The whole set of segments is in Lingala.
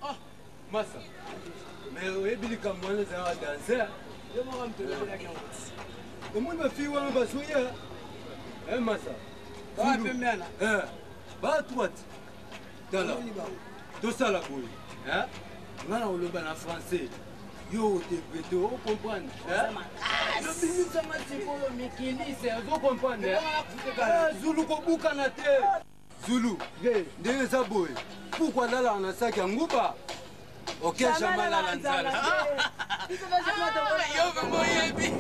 Ah, Massa. Mais oui, Billy Cameron, c'est un danseur. Je m'en rends te la gueule. Comment ma fille va me souiller? Hein, Massa? Va faire bien. Hein? Va à droite. T'as là. Tout ça là, boy. Hein? Là, on le bat en français. Yo, t'es prêt, vous comprenez? Le bini, ça m'a dit pour le Mikili, c'est vous comprenez? Zulu, comment canate? Zulu, de ça, boy. Pourquoi là, on a ça qui a un groupe? Ok, jamais la lanzala. Yo, comment il est?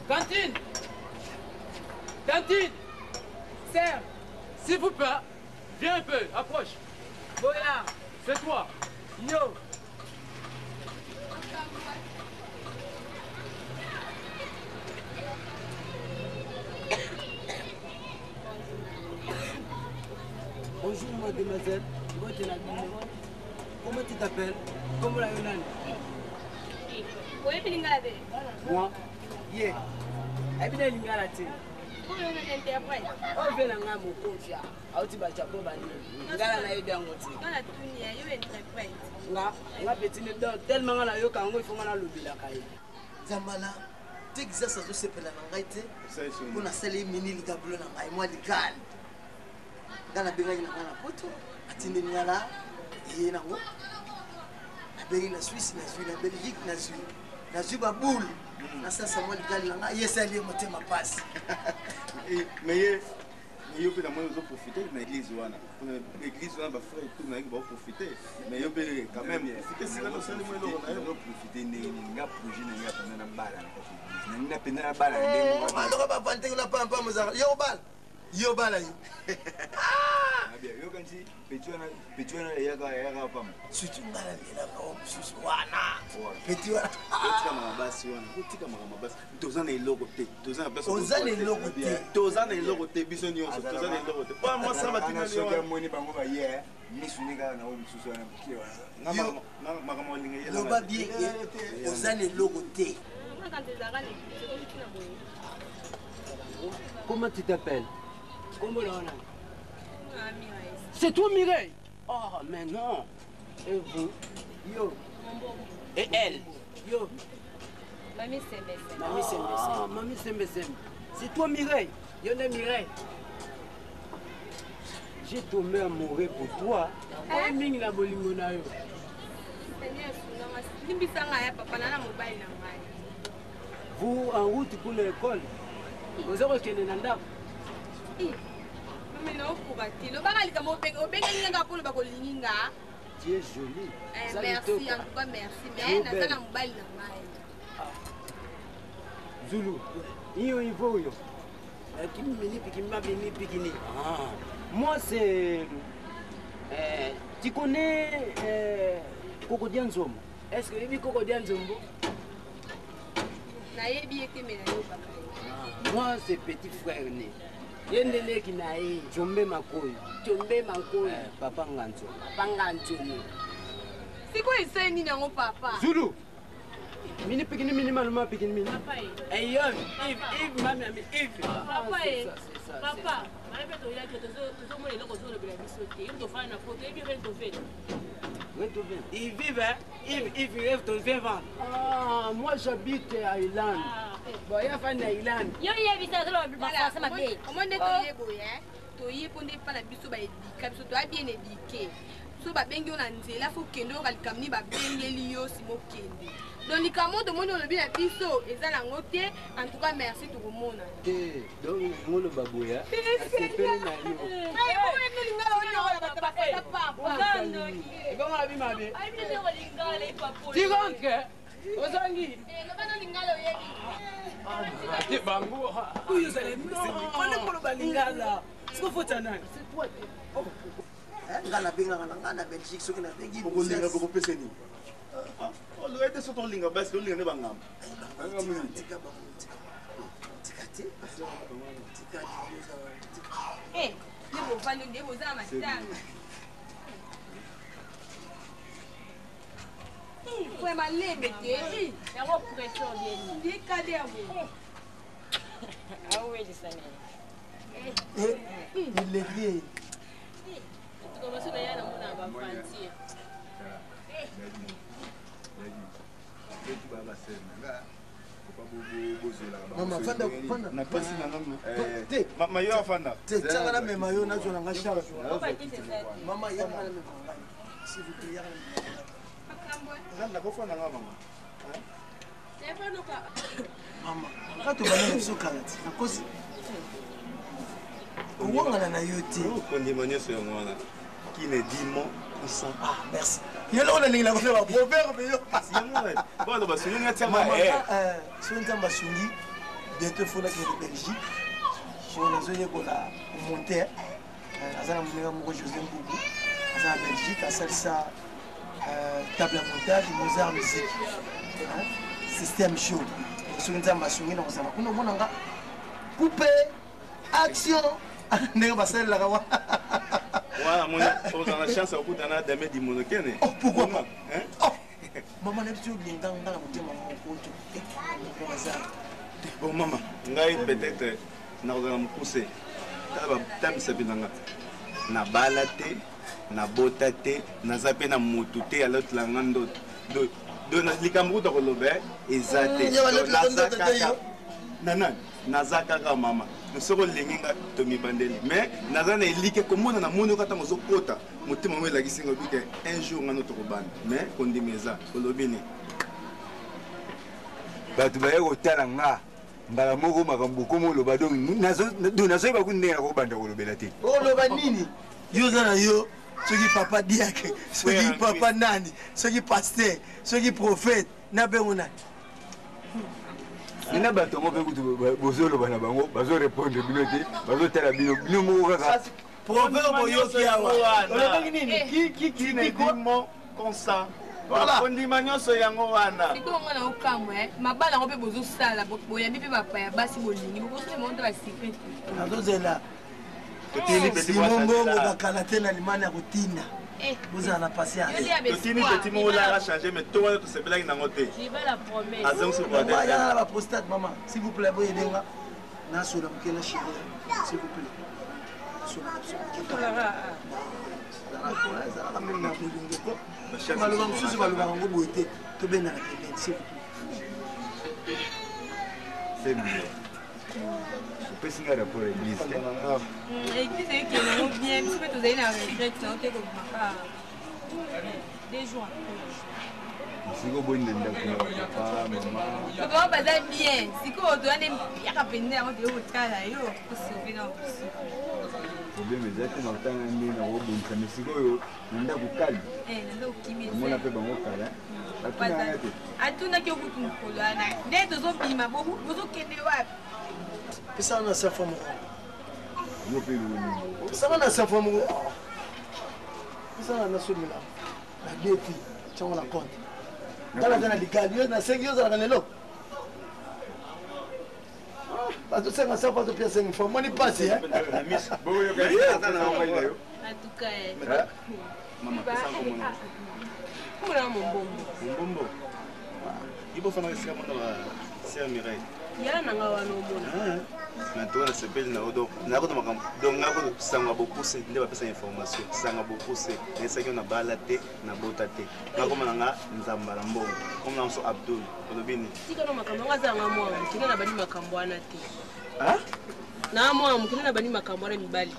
Cantine! Cantine! Serre! S'il vous plaît, viens un peu, approche. Voilà, c'est toi. Yo! Bonjour mademoiselle, comment tu t'appelles? Comment la Yolande? Moi? Yeah. Abina lingala te. Oyo na interprète. O vela nga mo konfia. Auti ba chapo ba ni. Ngala na yeda ngoti. Ngala tunia yo interprète. Nga petine do tellement ngala yo kango ifo ngala lobila kai. Zamala Texas azo sepela na ngai te. Kuna sele mini likablo na ngai mwa likali. Ngala benga ina ngala poto. Atinde ngala ye nango. Na bengi na Suisse na Suisse na Belgique na Suisse. Na Juba boule. Na sasa mwa likali na ngai yesa liye motema passe. Mais yo pe na moi ozo profiter na église wana. Pour l'église wana ba frère tout na ba profiter. Mais yo pe quand même profiter c'est là le seul moyen de na profiter nga projet na nga pendant na bala na nga pendant na bala ndenge ma ndo ba pante na pampa muzara yo bala yo bien yo kanti petit wana yaga pam surtout ngala lela ba susu wana petit wana tika mabasi wana tika mabasi tozana eloko te tozana place ozana eloko te tozana eloko te biso nyonso tozana eloko te pas moi ça matina yo ka moni bango ba ye misunika na o misusu wana buki wana na makamo linga lo ba bien ozana eloko te. Comment tu t'appelles? Comment là? C'est toi Mireille? Oh mais non. Et vous? Yo. Et elle? Yo. Mamie Sembesem. Mamie Sembesem. Mamie Sembesem. C'est toi Mireille? Yo ne Mireille. J'ai tombé amoureux pour toi. Hein? Mingi na bolingo na yo. Vous en route pour l'école? Vous avez reconnu Nanda? Tu es jolie. Merci, en tout cas, merci. Mais Zulu, il faut. Moi, c'est. Tu connais Cocodian Zombo? Est-ce que tu connais Cocodian Zombo? Moi, c'est petit frère né. Yendele qui naï, Jombe Makoy. Jombe Makoy. Papa Ngancho. Papa Ngancho. C'est quoi ça, mon papa? Zulu. Mini pikini minimalement pikini mini. Papa. Eh Yves, maman, Yves. Papa. Papa. Il vit, hein? Il rêve ton vivant. Ah, moi j'habite à Ilan. Bon, il y a fan d'Ilan. Yo, il y a visité dans le bassin, ça m'a dit. Comment est-ce que tu es pour ne pas la biso ba éduquer, biso toi bien éduqué. So ba bengi on anzela faut kendo kali kamni ba bengi liyo simo kende. Donc les camo de mon le bien biso ezala ngote en tout cas merci tout le monde. Donc moi le babouya. C'est pele na yo. Ay mo ni ngalo yo ba papa papa. Comment la vie m'a dit? Ay bien le lingala papa. Tu rentres? Ozangi. Le bana lingala yeki. Ah, tu bango. Oui, vous allez. Non, on est pour le balingala. C'est quoi votre nani? C'est toi. Oh. Ngala benga ngana Belgique soki na bengi. Ko linga ko peseni. Oh, le était sur ton linga parce que linga ne bangam. Eh, ne vous valez des vos âmes à malembe te. Yango pression bien. Ndi kadebo. Ah oui, c'est ça. Il est lié. Tu commences à y aller dans mon avantage. Mama fanda fanda na pasi na nono te mayo fanda te tsanga na me mayo na zona ngasha On va quitter ça. mama ya na me mama s'il vous plaît ya na ko fanda nga mama mama kato bana biso kalati na kosi owangana na yo te kondima nyonso yango wana kine dimo ça ah merci yelo ona ningi na ko ba proverbe yo bon ba sunga tia mama sunga ba sungi bientôt fona ke de Belgique on a zoné ko la monter azana mwenga moko José Mbugu azana Belgique a salsa table à montage Mozart musique système show sunga ba sungi na ko sama kuno mona nga couper action ndenge basali la kawa voilà mon on a la chance au bout d'ana dame di monokene oh pourquoi pas hein oh maman n'a plus bien dans la motema mon bon maman ngai peut-être na ko na mpousser taba tam sabinanga na balate na botate na zape na motuté à l'autre langando do na likambu to ko lobe ezate nanan nazaka ka mama soko lenginga to mibandeli mais naza na elike komona na moni okata mozokota motema mo elakisi ngo bike un jour ngano to kobanda mais kondimeza olobini bato baye kotala nga mbala moko makambo komo oloba donc nazoyeba kundenge nakobanda kolobela te oloba nini yo za na yo soki papa diake soki papa nani soki pasteur soki prophète na bengo nani nina bato mo mpe kutu bozoloba na bango bazorépondre bino te bazotala bino moko kaka proverbe oyoki awa olobaki nini kidimo konsa kondima nyonso yango wana likongo na okamwe mabala yango mpe bozosala boyambi mpe bapaya basi bolingi bokosala monto basekret nazozela simongongo bakala te na limani ya kotinda ozala na patience totini petit moko olaka changer mais to wana tosepelaki nango te azongisiayana na baprostate mama s'il vous plaît boyedenga nasola moke na chiré s'il vous plaît ezalaka mingi na bolingo po maloba mosusu balobaka yango boye te tobendana pembeni s'il vous plaît opesinga rapport église église ekende yango bien biso mpe tozali na regrette na ote kobimaka 2 jours siko boni na ndako na papa mama tokoa baza bien sikoyo toyane yaka pende yango toyo kotala yo kosauve na okosi problème eza te na kotanga nde na kobonisa mais sikoyo na ndako kalme naza okimi omona mpe bango kala atunanga te atunaki okutu mokolo wana nde tozobima bozokende wapi pesanga na safa moko yo mpe loloni pesanga na safa moko pesanga na somela na defi tiango na compte ngala za na likali yo nasengi yo ozalaka lelo bazosenga safa topia sengi fo moni pasi atuka Muna mombombo ibofana esika mona ba sœur Mireille ya nanga wana omona na to na sepeli na odo na ko makambo donc ngako sanga bokuse nde bapesa information sanga bokuse esaki na bala te na bota te ngako mananga nzambala mbongo comme na so Abdul olobini tika no makambo ngazanga mwa mukine na bani makambo wana te na mwa mukine na bani makambo wana mibali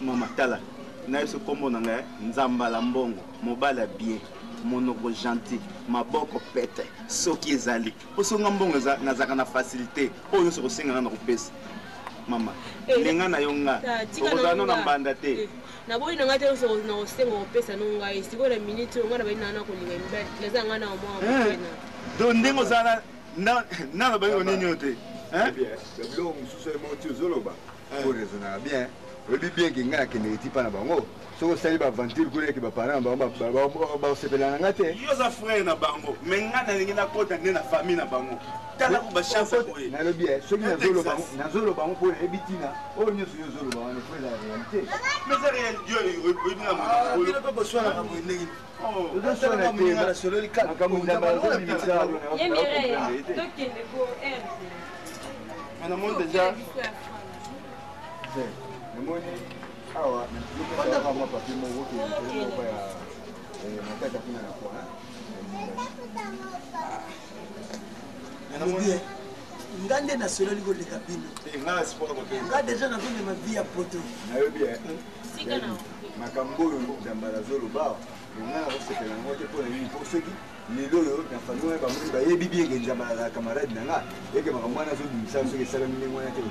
mama tala na yeso kombo na nga nzambala mbongo mobala bien monoko gentil maboko pete soki ezali osonga mbongo nazaka na facilité oyo soko senga na kopesa mama lenga na yo nga okozana na mbanda te na boyi nanga te soko na osenga kopesa no ngai siko na minute nga na bani na kolinga mbali naza nga na mwa mukena do ndingo zana na bani onini ote bien biloko mosusu emo ti ozoloba po raisonnaka bien oyebi bien ke ngai nakendeke ti mpa na bango soki osali baventile kuna eke baparent na bango basepela na nga te yo oza frère na bango me ngai nalingi nakota nde na famille na bango tala ko bachance koye nalobi soki nazoloba ngo mpo nayebi ntina oyo nyonso yo ozoloba wana po eza réalité mais c'est réel yo oyebinga bino mpe boswana makambo ndenge makambo ndambala ozobimisa mais namoni déjà namoni awa naaa mwa papier moko keoka ya makata kuna na kwa nga nde nasololi koleka bino nga deja nazomema vi ya poto nayobi makambo oyo ndambala azoloba nga nakosepela yango te mpo na nini mpo soki lelo oyo na famille wana bamoni bayebi bienge nzambala za camarade na nga eke makambo wana azobimisa soki esalami ndenge wana te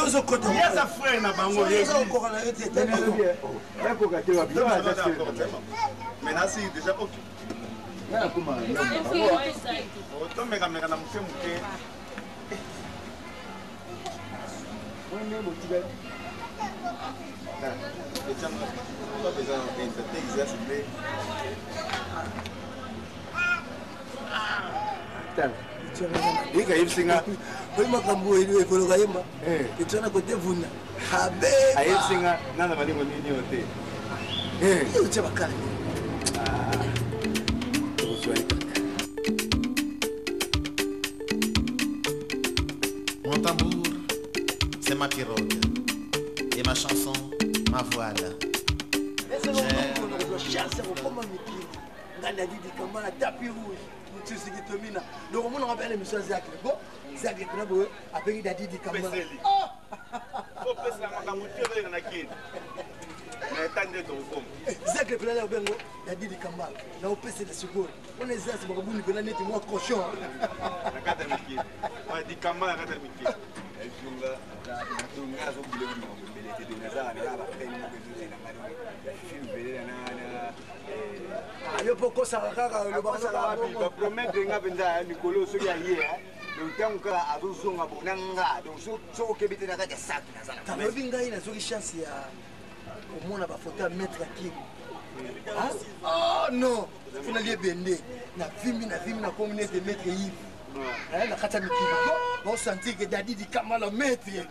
ozabieza frère na bango yakoka te mais nasi déjà ok nga nakoma otomekameka na moke moke ayebsinga oyi makambo ekoloka yemba etwana kote vunda ayebsinga nana balingo nini yo te otya bakala Mon tambour, c'est ma pirogue. Et ma chanson, ma voile. chance kokoma mikili nga nadidi kamba na tapis rouge mutusiki tomina donc omona nga pele mission zakle bo zakle kuna boye apeki dadidi kamba opesa makambo te na kini tande to kom zakle pele la bengo dadidi kamba na opesa sikoyo on est ça bakabuni pele neti moi cochon na kata mikili on dit kamba na kata mikili efunga na tunga zo bile mo bele te donaza na ba pele mo bezo na ngalo filbele na yo poko saka kaka lo ba promettre nga benza mikolo soki aye donc ntango kaka azozonga bonanga donc soki okebite na kati ya sak nazala talobi ngai nazoki chance ya komona bafoto ya maître akim non funa lie bende na vimbi na komi nete maître Yves na kati ya mikili baosentir ke dadidi kamala maître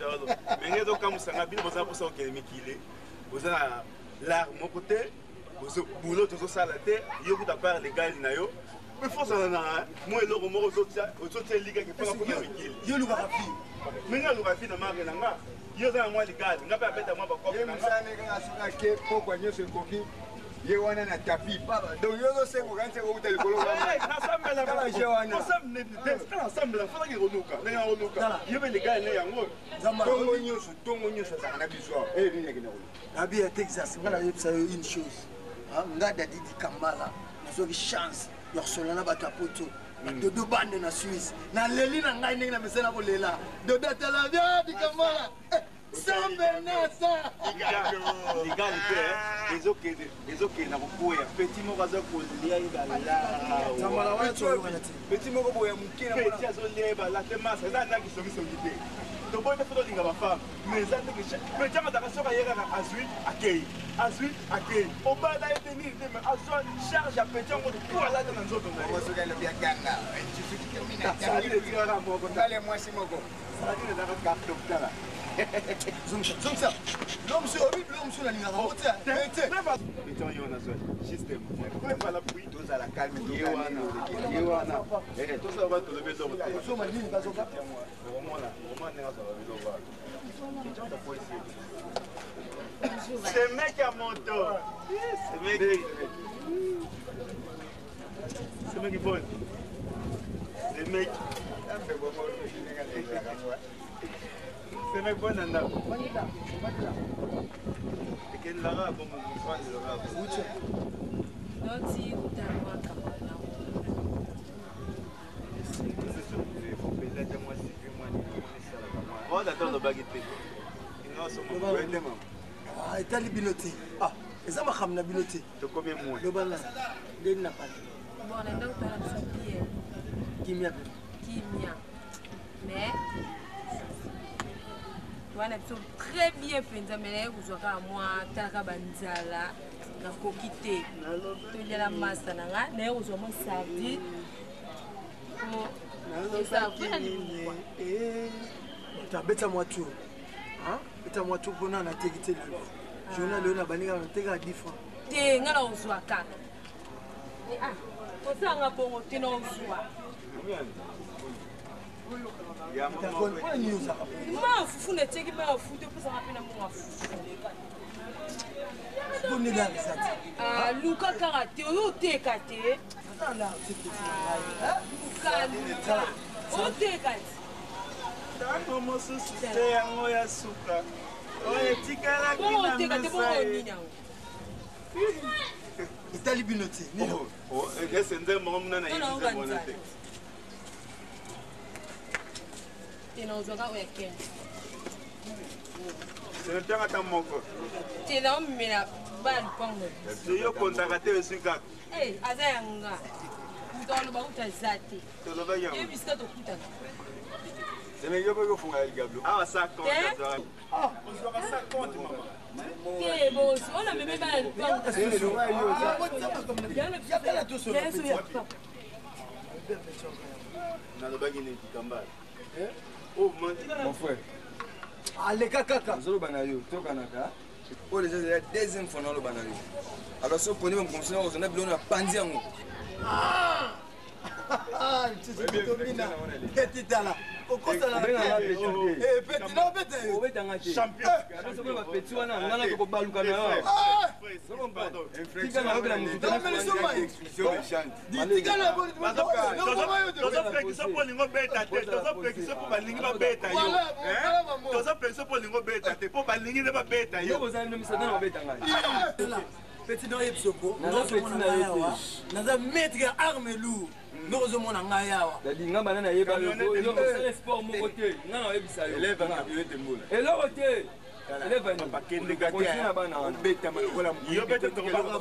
menge ezokamwisanga bino boza posa okende mikili boza na lart moko te boulot tozosala te yo kuta part legal na yo mais fosala na mwa eloko moko ozotia elikaki mpona kuna mikili yo lukaka fi menge aluka fi na marke na nga yo oza na mwa legal nga mpe abeta mwa bakope na nga soki ake pokwa nyonso ekoki ye wana na tapi baba donc yo ozosengoka nti okuta likolo nasambela fotaki konuka ndenge akonuka yo mpe legal ne yango ntongo nyonso azaka na biso elinekina nabi ya texas nga nayebisa yo une chose nga dadidi kambala nazoki chance ya kosola na bato ya poto dodo bande na suisse naleli na ngai ndenge na mesena kolela dodo atala dikambala sambenasa ligali mpe ezokende na koboya peti moko aza kolia peti moko boya moke peti azolia ebala te masa eza ndaki songisongi te toboyi te foto olinga bafemme mais eza teke peti amataka soki ayekaka azwi akei obala ete nini te mais azwa charge ya peti yango po alata na nzoto nayesaladinetikaka moko tale mwasi moko saladine ezaka carte okutala zongisa lo monsieur obi lo monsieur nalingaka ngo te eton yo nazwa système epala pui tozala calme ye wana tosala bato tolobi eloko osoma nini bazoka omona ndenge azala biloko ce mec à moto ce mec bon ce mec c'est mec bon anda et que là comme on voit le là Noti utawa kamala. On attend de baguette. etali bino te eza makambo na bino te tokomi mwa lobana ndeni na pale Bon, on a donc pas la sortie. kimia Kimia. Mais, wana biso très bien penza mele kuzwaka mwa talaka banzala na koki te toliala masa na nga naye kozwa mwa sardine tabeta mwatu beta mwatu mpona nateki te lelo journal oyo na baninga nateka 10 francs te nga na kozwa kaka osanga bongo te na ozwa ma fufu nateki ma ya futu opesanga mpe na monga fufu luka kaka te oyo oteka te luka oteka te ntango mosusu te yango ya suka oyo etikalaki na oteka te bongo nini yango etali bino te ese nzembo moko muna na yebise mona te tena ozwaka oyo ya kende senotanga ta moko tena omemela bana lupango yo kontaka te esika aza yanga moto aloba kuta aza te tolobaki yango ebisika tokutana semeki opo kofunga ligablo awa sa compte te bosi ona meme bana lupango nalobaki neti kambala mon frère aleka kaka nazoloba na yo tokanaka oyo deja zela deuxième fois naloba na yo alors so poni bamokomisi kozana biloko na panzi yango petitala bapeti wana ngana tokobaluka na yo tozopekisa mpo olingo beta te tozopekisa mpo balingi babeta yo tozopekisa mpo olingo beta te mpo balingi nde babeta yo petit na yebisoko naza maître ya arme lourd nokozomona ngai awa nga bana nayeba osala sport moko te nga na oyebisa yo eloko te bakendeka te yo bete tokobaka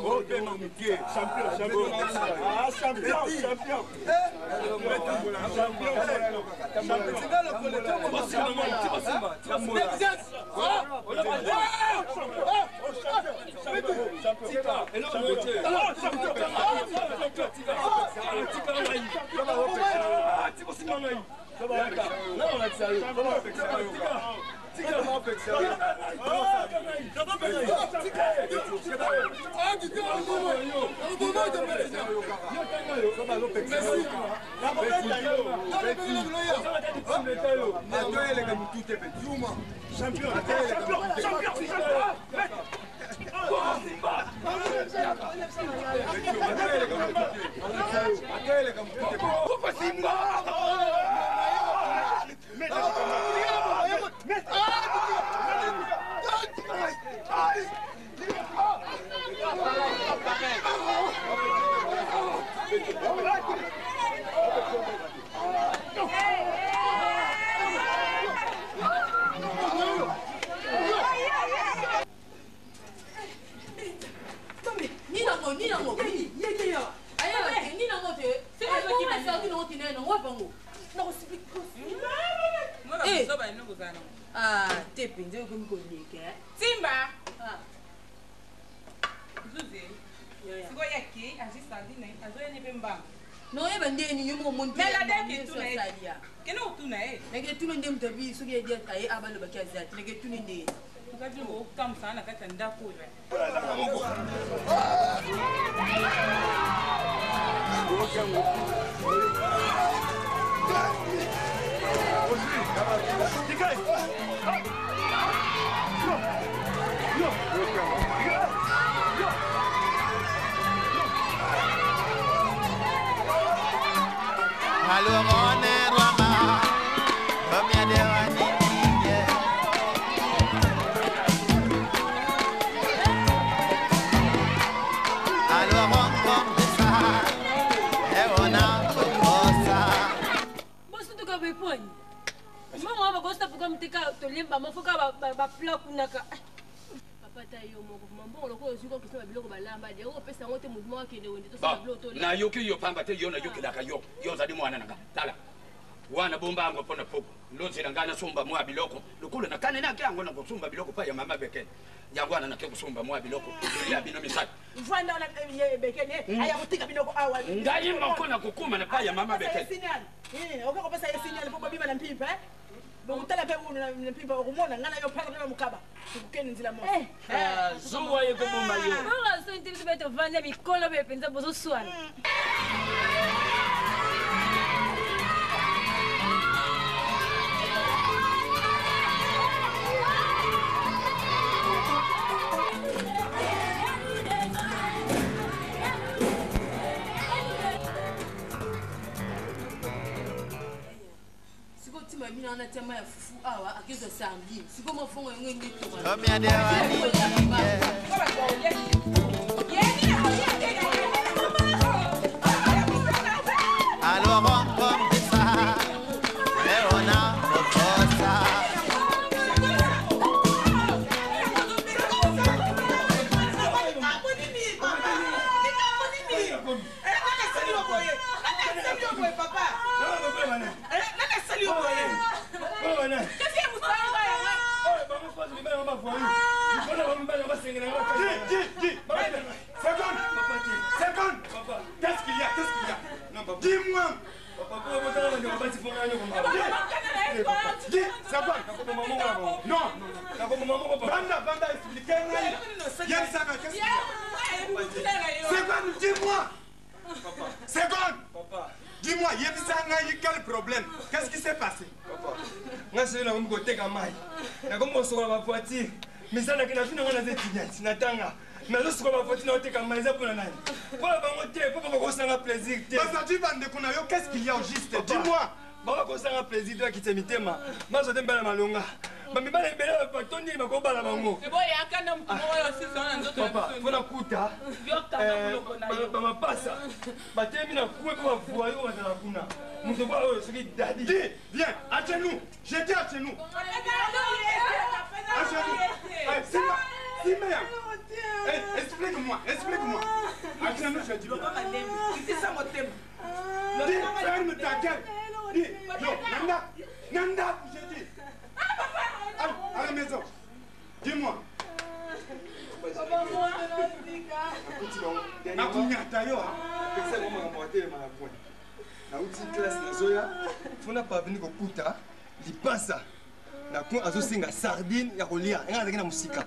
na yoki yo pamba te yo na yoki la ka yo yo za di mwana nanga tala wana bomba ngo pona popo lonzela ngana sumba mwa biloko lukulu na kane na kyango na kusumba biloko pa ya mama bekeni yangwana na ke kusumba mwa biloko ya bino misaka mfanda na bekeni aya kutika biloko awa ngai mbona kukuma na pa ya mama bekeni okako pesa yesinyali popo bima na mpimpa bokutala pe uno na mpimpa ukumona ngana yo phaka kwa mukaba ukukeni nzila mo zuwa yeko bomba yo ora so intili beto vanya mikolo bepenza bozo swana Mina na tema ya fufu awa akizo sambi siko mafungo yenye nito Combien de alors on comme ça et on a notre ça Qu'est-ce qu'il y a? Dis-moi. Dis, c'est quoi? Non. Banda, expliquez-moi. C'est quoi? Dis-moi. Seconde. Dis-moi, quel problème? Qu'est-ce qui s'est passé? Moi, je suis là, je suis là, je suis là, voiture. Mais ça, je suis là, je suis là, mais je suis là, je suis là, je suis là, plaisir. Qu'est-ce qu'il y a au juste? Dis-moi. Je suis là, plaisir, qui t'aime, moi, je t'aime, malonga. Mais bana ibela patoni makobala bango. Ebo yakana mtu moyo sisi wana ndoto ya papa, fona kuta. Bama pasa. Batemi na kuwe kwa voyo wa kuna. Mtu kwa oyo soki dadi. Dis, viens, à genoux. J'étais à genoux. À genoux. Explique-moi. À genoux, je dis. C'est ça mon thème. Dis, ferme ta gueule. Dis, non, Nanda, je dis. À la maison. Dis-moi. Fona pas venir kokuta lipasa na ko azosinga sardine ya kolia nga ndenge na musika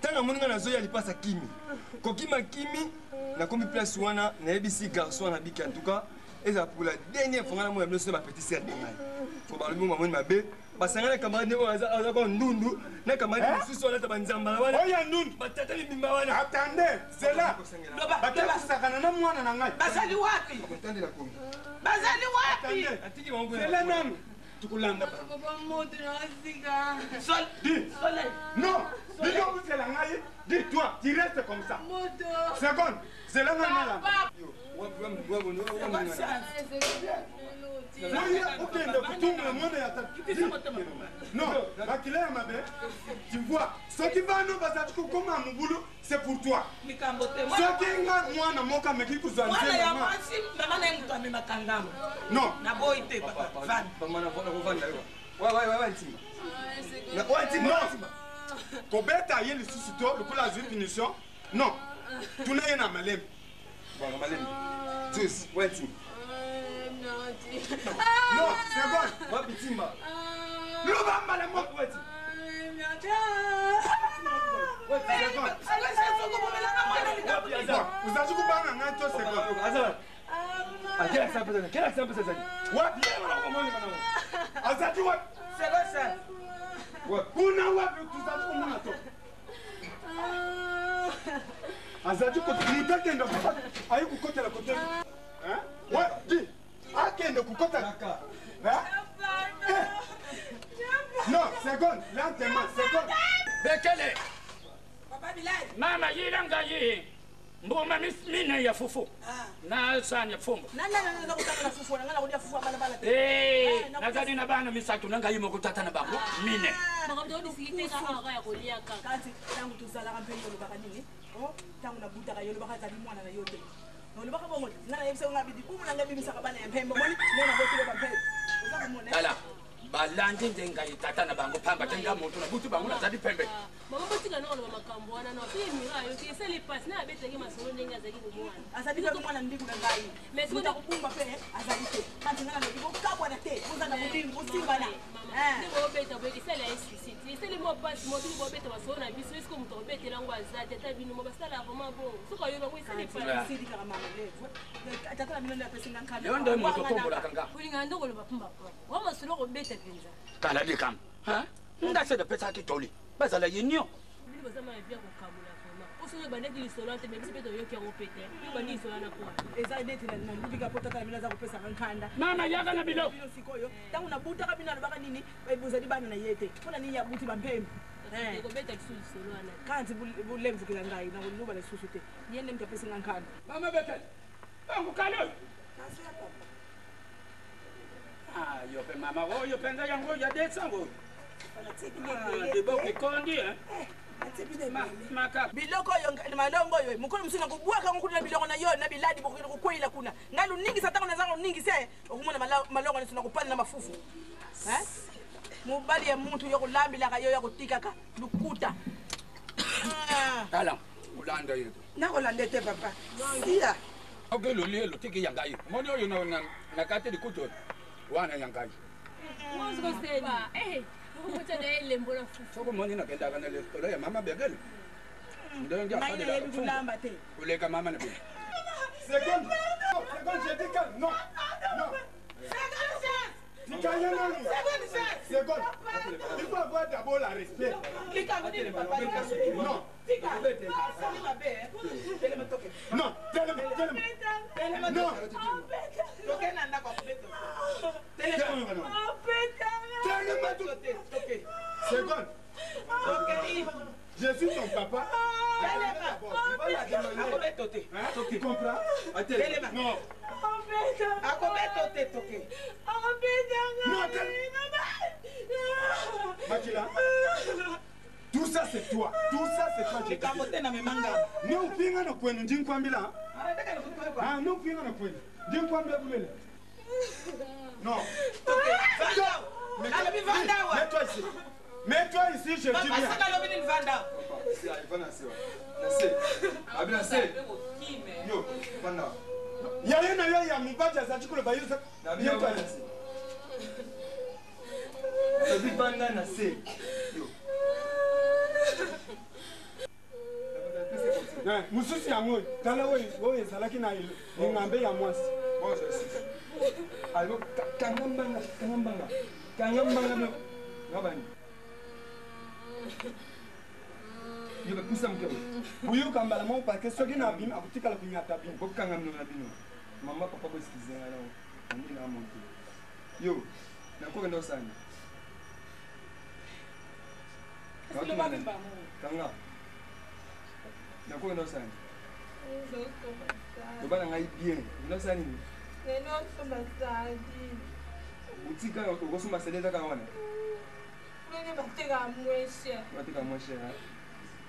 tanga moninga na zoya lipasa kimi kokima kimi na komi place wana na ebisi garçon na biki en tout cas eza pour la dernière fois na mo ya blesso ba petit sœur de ngai ko ba lumu mamoni mabe basangana camarade o aza ko ndundu na camarade mususu wana tabanzamba wana oya ndundu batata limba wana attendez c'est là batata sakana na mwana na ngai basali wapi kontandela komi bazali wapi atiki wangu c'est là nanu tukulanda papa moto na sika sol dis non dis-moi c'est la ngai dis-toi tu restes comme ça moto seconde c'est là nanu là non, tu vois, ce qui va nous passer comme un boulot, c'est pour toi. Ce qui va moi, mon camé qui vous a dit. Non. Kobeta yé le suscito, le coup la punition. Non. Tu n'as rien à malem. Juste, ouais, non, c'est bon. Va pitimba. Lubamba la moto weti. Vous avez coupé un an, c'est bon. Quel accent peut-être? What? Azati what? C'est là ça. What? Kuna what? Tout ça comme on attend. Azati côté monter tendo. Ayi ku côté la côté. Hein? Ouais, dis. Akende ku côté la ka. Hein? Non, seconde, lentement, seconde. Bekele. Papa Bilal. Mama yilanga yi. Mboma mina ya fufu. Na sanya fumbo. Nana kutaka na fufu, ngana kudia fufu bana bana. Nazali na bana misatu nanga yimo kutata na bangu. Mine. Makamdo disikite kaka ya kolia kaka. Kati tangu tuzala kampeni lo baka nini? Oh, tangu na buta kayo lo baka tadi mwana na yote. No lo baka bongo. Ngana yebise ngabidi bumu na ngabi misaka bana ya mpembo moni. Nena botu lo bampembo. tala balandi ndengai tata na bango pamba tenga moto na butu bango na zadi pembe mama botika na oloba makambo wana na pe mira yo ke sele passe na beteke masolo ndenga zaki kumwana asadi ko mwana ndiku na ngai mais ko takupumba pe azali te kanti ngana ndiko kabwa na te kuzana kudinga usimbana ndiko beta boye sele explicite sele mo passe mo ndiko beta masolo na biso esko muto betela ngo azadi ata bino mo basala vraiment bon soko yo ngo sele passe sidi kama mama levo tata mina na pesa ngankana yo ndo mo tokombola kanga kulinga ndoko loba pumba kwa masolo ko beta penza kala de kam ha ngase de pesa ki toli bazala yenyo bili bazama via ko kamula vraiment oso ba ndeki lisolante mais biso beto yo ki ngo pete yo ba ni solana kwa eza neti na ndika pota kana mina za ko pesa ngankanda mama yaga na bilo sikoyo tangu na buta kabina baka nini bayibuza dibana na yete funa ni ya buti bampembe ko beta kisuli solana kanti bulemvu kila ngai na kuluba lesusu te niende mtapesa ngankanda mama betel bangu kalo ah yo pe mama wo yo penza yango ya desango debo kikondi maka biloko yo malongo yo mukolo musina kubwaka ngukuna biloko na yo na biladi bokino kukwila kuna ngalu ningi satako na zango ningi se okumona malongo nisina kupana na mafufu mubali ya muntu yo kulambila ka yo ya kutika ka lukuta kala ulanda yetu na kolande te papa sia ogelo lelo tiki yangai moni yo na kate di kuto wana yangai mwanzo kusema ukuta na ile mbona fufu soko moni na kenda kana le ya mama begel ndio ndio afade la kulamba te uleka mama na bila seconde je dis que non seconde il faut avoir d'abord la respect non non seconde je suis ton papa tu comprends non Makila, tout ça c'est toi. Tout ça c'est toi. Je capote na memanga. Non pinga na kwenu ndinkwambila. Ah non pinga na kwenu. Ndinkwambila bulele. Non. Mets-toi ici. Mets-toi ici, je dis bien. Yo, panda. Yaya na yaya mbaja za chikolo bayuza. Mets-toi ici. Sabi panda na se. Yo. Mususi yango tala wo ezalaki na ngambe ya mwasi. Bon, je sais. Allo kangambanga. Ngabani. Yo bakusa mkebe. Buyu kambala mo parce que soki na bim akutika la kunyata bim. Bokanga mno na bino. Mama papa bo skize na lao. Ndi na monte. Yo, na ko ndo sana. Kanga. Na ko ndo sana. Baba ngai bien. Ndo sana ni. neno soma sadi. Utika ko soma sadi za kawana. Nene bateka mweshe. Bateka mweshe.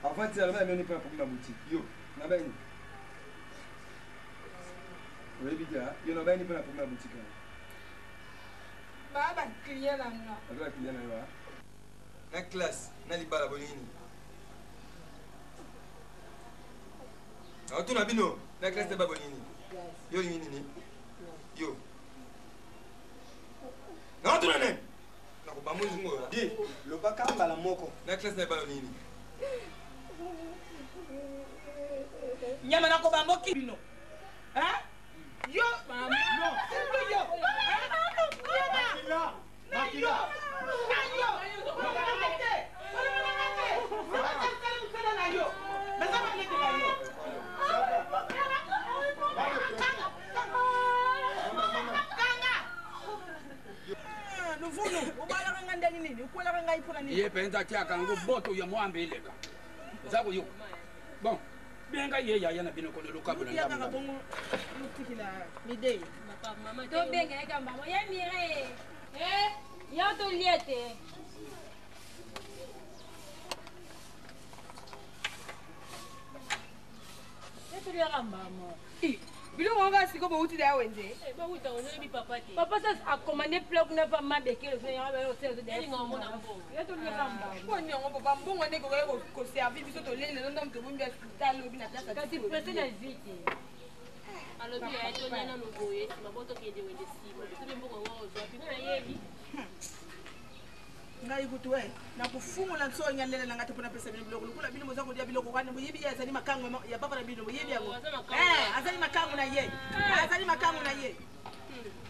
Afati alaba meni pa pour la boutique. Yo, na bani. Oui, bien. Yo na bani pa pour la boutique. Baba client nga. Baba client nga. Na classe, na libala bolini. Auto na bino, na classe de babolini. Yo nini? Yo. Na auto na ne. Na ko bamuzi ngo. Di, lo baka mbala moko. Na classe de babolini. Nyama na ko bamboki bino. Hein? Yo, mama. No. Yo. Makila. Ye penza chaka ngo boto ya mwambe ileka. Zako yo. Bon. Benga ye ya yana bino kono lokabula ndamba. To benga ya kamba mo ya mire. Ya to liete. Ya to ya kamba mo. Bilo wanga siko bo uti da wenze. Ba uta wenze bi papa te. Papa ça a commandé plug na pas ma bekele so ya ba so de. Eli ngombo na mbongo. Ya to leka mba. Ko ni ngombo ba mbongo ne ko servir biso to lele ndo mto bumbi hospital lobi na place. Kasi presse na vite. Alobi ya to nyana no boye, maboto kende wende sima. Biso mbongo wao zo pina na yebi. Ngai kutwe na kufungula nsonya lele na ngati pona pesa bino biloko kula bino mozako dia biloko kwani muyibi ya zali makango ya papa na bino muyibi yango azali makango na ye azali makango na ye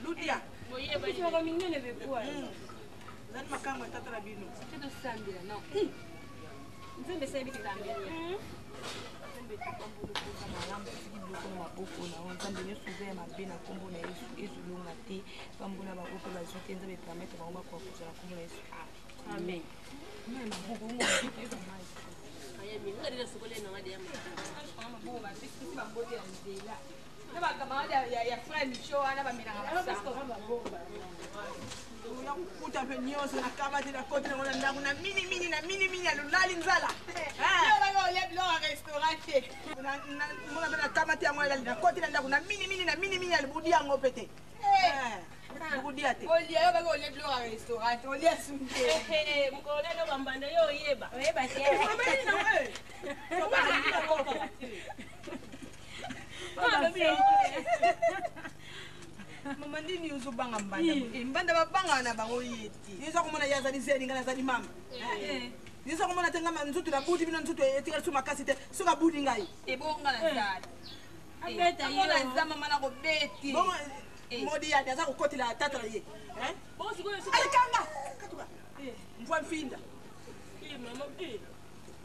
ludia moyeba ni ko mingene be kwa azali makango tata na bino to sambira no nzembe sebi kitambira nzembe tukambulo kwa malambo biloko na maboko na nzambe nyosuze ya mabe na kombo na Yesu ezulunga te pambula bakope bazote nzambe permettre bango kwa kuzala kombo na Yesu. Amen. Mama bubu mo eza mai. Aya mi ngari na sokole na ngadi ya mama. Mama bubu ba sisi ba mbote ya nzela. Na ba kama ya friend show ana ba mina ngasa. Uya kukuta pe nyoso na kama tena kote na ngona ndangu na mini alulali nzala. Yo ba go le blog restaurant. Mbona bana kama tia ngona na kote na ndangu na mini alibudi yango pete. Budia te. Olia yo ba go le blog restaurant. Olia sunde. Mkole no bambanda yo yeba. Yeba te. Mabeni na we. Mama ndini uzubanga mbanda. Mbanda babanga na bango yeti. Nizo kumona yaza nizeni ngana zani mama. Nizo kumona tenga nzutu na budi bino nzutu etika suma kasite suka budi ngai. Ebo ngana zali. Abeta yo. Ngana zama mana ko beti. Bongo modi ya ndaza kukotila tata ye. Bongo siko yo. Alikanga. Katuka. Mvua mfinda. Mama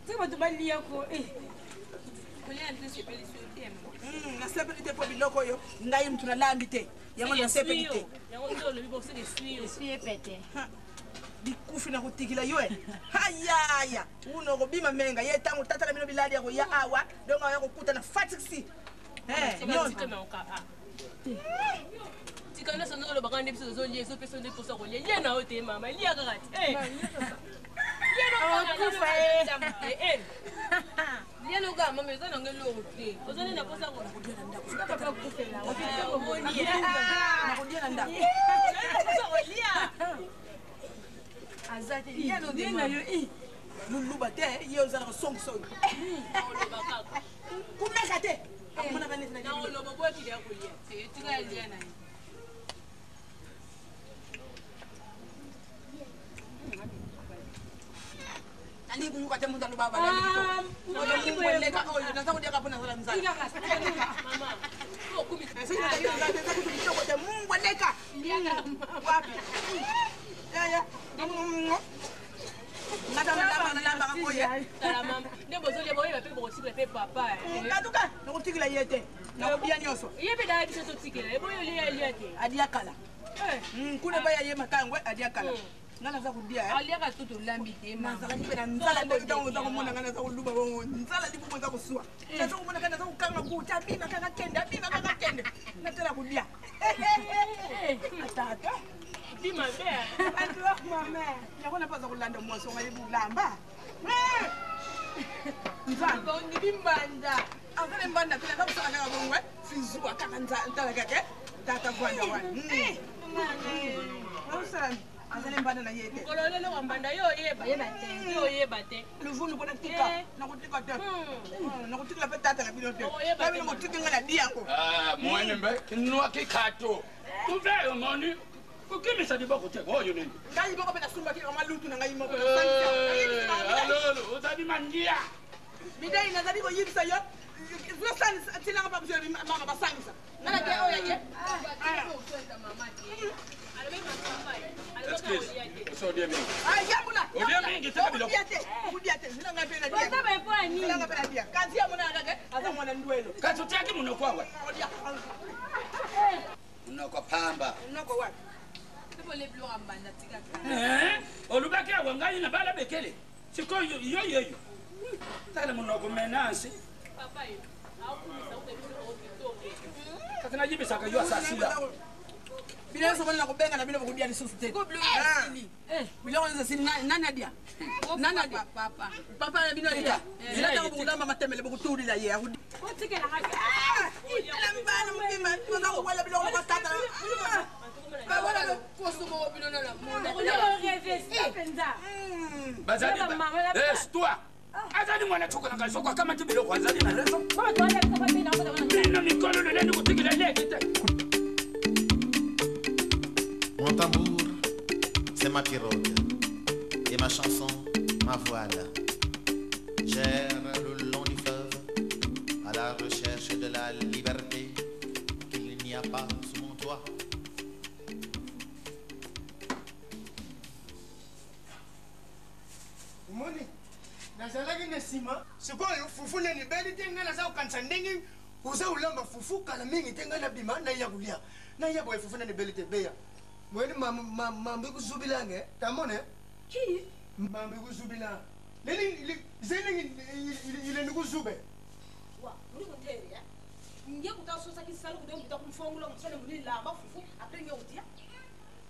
Siko tubali yako Kulia ndisi peli sote na sepelite po biloko yo ngai mtu na lambi te. Yango na sepelite. Yango ndo le bibo sike suyo. Suye pete. Bikufi na kutikila yoe. Haya. Uno ko bima menga ye tangu tata na bino biladi yako ya awa donga yako kuta na fatiksi. Nyo tika na oka. Tika na sono lo bakande biso zo lié so peso de poso ko lié. Ye na ote mama, lié ka kati. Ye no ka Dia no ga mama zana ngelo ote. Ozone na posa ko kudia na ndako. Papa kufela. Na kudia na ndako. Posa ko lié. Azate ye no de na yo luluba te ye ozana ko songso. Oloba kaka. Kumeka te. Akumana bane na na oloba bo kidi akulia. Tika ya lié na. Ani kunyuka te mundu baba la bito. Oyo mweleka oyo na saudi akapona sala mzali. Mama. Ko kumi. Sasa ndio ndio ndio kutoka te Mungu aleka. Wapi? Ya. Ngata na lamba ngoye. Tala mama. Ndebo zole boye ba pe bo sikle pe papa. Ngatuka nokutikila yete. Na kudia nyoso. Yebe da biso to tikela. Ebo yo lié te. Adia kala. Kuna baya ye makangwe adia kala. Ngana za kudia aliaka tutu lambi te mama za nipena nzala ndio kitango za kumona ngana za kuluba bongo nzala ndipo za kusua sasa kumona kana za kukanga kuta bima kaka kende natela kudia atata bima bea atu wa mama yakona paza kulanda mwaso ngali bulamba nzala ni bimbanda akale mbanda pina za kusaka kaka bongo fizua kaka nzala kake tata kwanda wani Usana azale mbanda na yete. Kololele wa mbanda yo yeba te. Luvunu bona tika na kutika te. Na kutika pe tata na bino te. Na bino kutika ngana diango. Mwana mbe kinwa kikato. Tuve moni. Ukimisa diboko te oyo nini? Ngai boko pe na sumba ki kama lutu na ngai moko. Alolo, utabi mangia. Midai na zali ko yibisa yo. Zula sani tila ngapa bzo mama basangisa. Nana ke oya ye. So dia mingi. Yambula. Dia mingi sasa bilo. Kudiate. Zila ngape na dia. Sasa kwa nini? Zila ngape na dia. Kazi ya mwana kake asa mwana ndwelo. Kazi yake mnokwa wapi? Mnokwa pamba. Mnokwa wapi? Ndipo le blog ambanda tika. Olubake wangai na bala bekele. Siko yo. Tala mnoko menansi. Papa yo. Au kumisa uke biso o bitoke. Kata na jibe saka yo asasila. Bila sokola kubenga na bila kudia lisusu te. Ko blue sili. Bila kwanza sili nana dia. Nana dia papa. Papa na bino dia. Zila ta kubulamba matemele bukutuli la ye. Ko tikela haka. Ala mbana mukima tuna kuwala bila kwa tata. Wala koso mo bino na mona. Ko rêver ça penza. Bazali. Toi. Azali mwana choka na soko kama tibilo kwanza na rezo. Ko to ya ko pina ko na. Na mikolo le ndu kutikela leki. Mon tambour, c'est ma pirogue. Et ma chanson, ma voile. J'erre le long du fleuve, à la recherche de la liberté qu'il n'y a pas sous mon toit. Moni, nazalaki na nsima sikoyo fufu neni beli te ngai naza kokanisa ndenge oza kolamba fufu kala mingi te ngai nabima naiya kolia naiya boye fufu neni beli te beya mweni mambo ekuzubilange tamone Qui? mambo ekuzubilange leli zelingi ile nikuzube Wa, muri konteri ya. Ngiye kutasosa kisalo kudongo kutakumfongula msale muri lamba fufu après ngiye utia.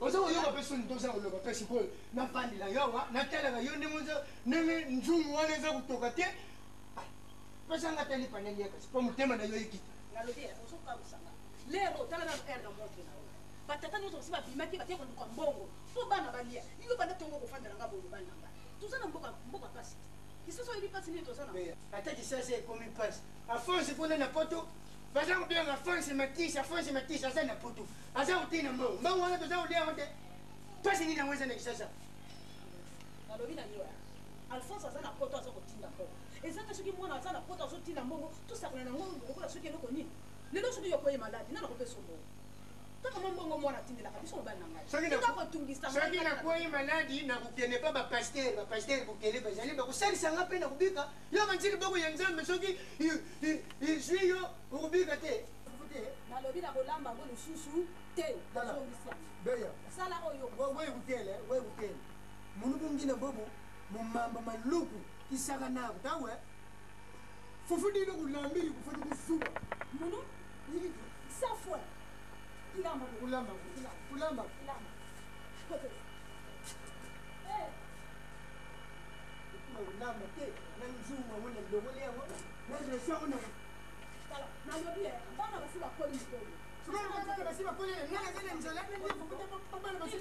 oza koyoka mpe soni toza koloba mpe sikoyo nafandila yowa natalaka yo ndenge nzungu wana eza kotoka te pesanga tali paneli yakasi mpo motema na yo ekita Nalobi ya, osokamsanga. Lero tala na air na montre na yo. Batata nyonso basi babimaki batie koluka mbongo mpo bana balia iyo banda tongo kofandela nga boye bana nga toza na mboka pasi kisoso oyebi pasi nini toza na ata kisasa ekomi pasi afonse mpona na poto baza kobenga afonse matisi aza na poto aza kotina mbongo wana toza kolia yango te pasi nini yango eza na kisasa nalobi na yo Alphonse aza na poto aza kotinda mbongo eza te soki mwana aza na poto azotinda mbongo tosakana nango lokola soki eloko nini lelo soki yokoye maladi nana kopesa mbongo taka mbongo mwana atindelaka biso mobali na ngai soki nakwei maladi nakokende mpa bapaster kokende bazali bakosalisanga mpe na kobika yo banzili boko ya nzambe soki izwi yo okobika te nalobi na kolamba ngo lisusu te beya sala oyo wekutele munu bungina bobo mumamba maluku kisaka nako tawe fufu dino kulambiri kufati kusuba munu safwa kulamba kulamba te na nzungu amona bilongole yango nazilesi yango na nalobi bana basi bakoli mikolo basi bakoli nanga zele nzela bana basi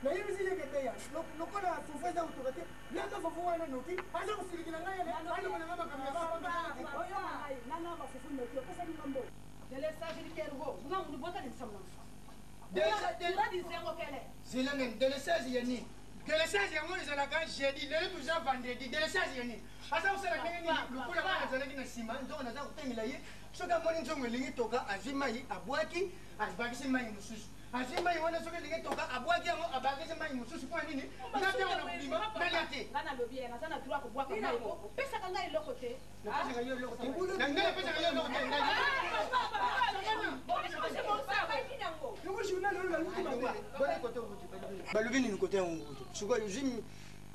na hivi zile kebeya lokola fufu eza kutoka te langa fufu wana noki aza kusilikila ngai ele ani mwana ngaba kamera oyo ngai nana bafufu noki opesa ni mambo dele savili kergo nga mundu bota ni samna dele disengo kele zilanga dele sazi yani dele sazi yango ezalaka jeudi lelo tuza vendredi dele sazi yani aza kusala ndenge nini lokola wana azalaki na nsima nzongo naza kotengela ye soki amoni nzongo elingi toka azwi mai abwaki abakisi mai mosusu azwi mai wana soki elingi toka abwaki yango abakisi mai mosusu mpo nini natana kobima nalia te nga nalobi ye naza na droit kobwaka mai opesaka ngai eloko te napesaka yo eloko te na ngai napesaka yo eloko te balobi nini kote yango ngutu sikoyo zwi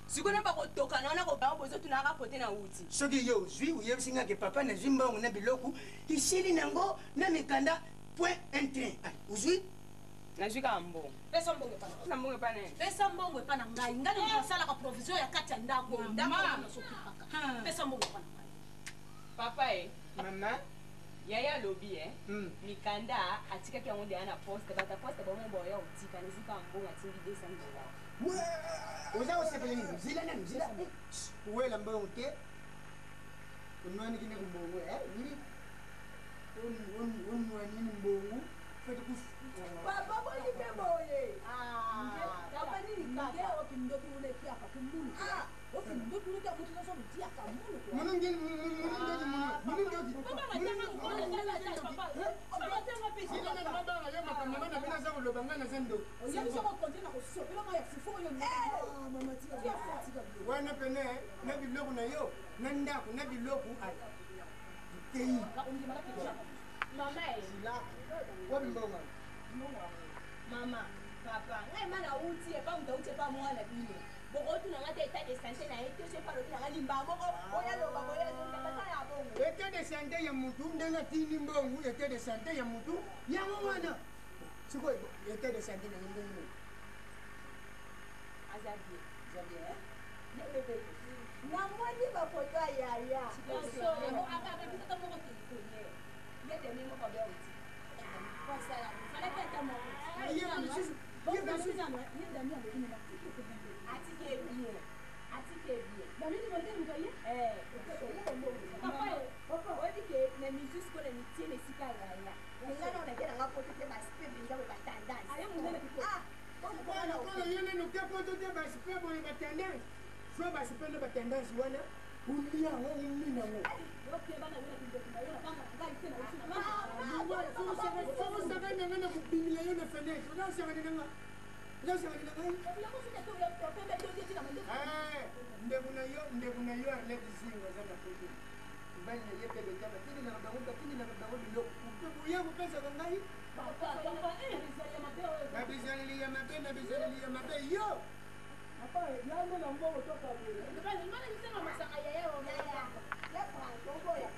sikona bakotoka naona kobaa bozotunaka kote na uti soki yo ozwi oyebisingaki papa nazwi mbongo na biloko isili nango na mikanda point un train ozwi nazwi kaka mbongo pesa mbongo epana pesa mbongo epana ngai ngai nasalaka provision ya kati ya ndako nasokipaka pesa mbongo epana ngai papa e mama yaya alobi mikanda atikaki yango deya na poste bata poste bomombo ya otika nazwi kaka mbongo atingi 200 $. oza kosepela nini zila nani zila uwela mbongo te onwanikine kumbongo nini onwanini mbongo fete papa boyike boye papa nini kaka opindoki ulekiaka kumunu opindoki ulekia mutu naso mutiaka munu munungi munungi aza koloba nga naza ndo wana pene na biloko na yo na ndako na biloko tei wabimbonga mama papa ngai mana uti epa mutauti epa mwana bino bokotu na ngata état de santé na été je parle na limba moko oya loba oya zonda bata ya bongo état de santé ya mutu ndenge tini mbongo état de santé ya mutu yango wana siko état de santé na ndenge azabie zabie ne bebe na mwani ba foto ya ya so aka ba bisa moko telefone ye de memo ko ba uti pasa ya fala kata moko ayo bon dans ce genre ni dami avec une atike bien dami ni monte mkoye papa odi ke na mi jusqu'o na mi tiene sika ya ngana na kera ngapo te ba spend ngabo ba tendance ayo munene ko kono yene no ke poto te ba spend bo ba tendance so ba spend ba tendance wana ulia ngo umina ngo okay bana wena kindoka yo kama ngai tena ndekuna yo arlekisinga zana kote bali na yeke betama tini na bango tini na bango bilo uya kupesa ngai na bizalili ya mabe yo apa yango na mbongo toka bure bali mana nisema masaka ya yao ya pa bongo ya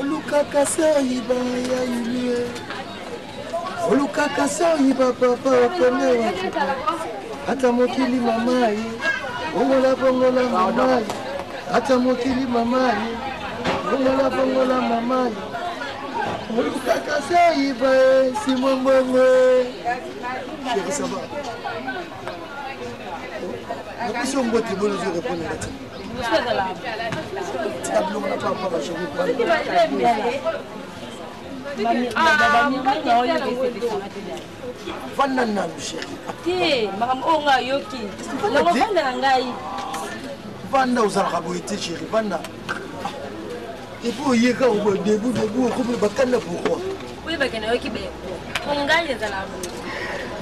olukaka soyiba ya yulue olukaka soyiba papa opene wakupa ata mokili mamaye bongola mamaye ata mokili mamaye bongola mamaye olukaka soyiba simongwengwe chéri ça va la question que tu veux nous répondre là. Tu as bloqué la papa chez vous. Vanana chéri. Ti, makam onga yoki. Na vanda na ngai. Vanda uzala boité chéri, vanda. Et pour y aller au début comme bakana pourquoi? Oui, bakana yoki be. Onga les ala.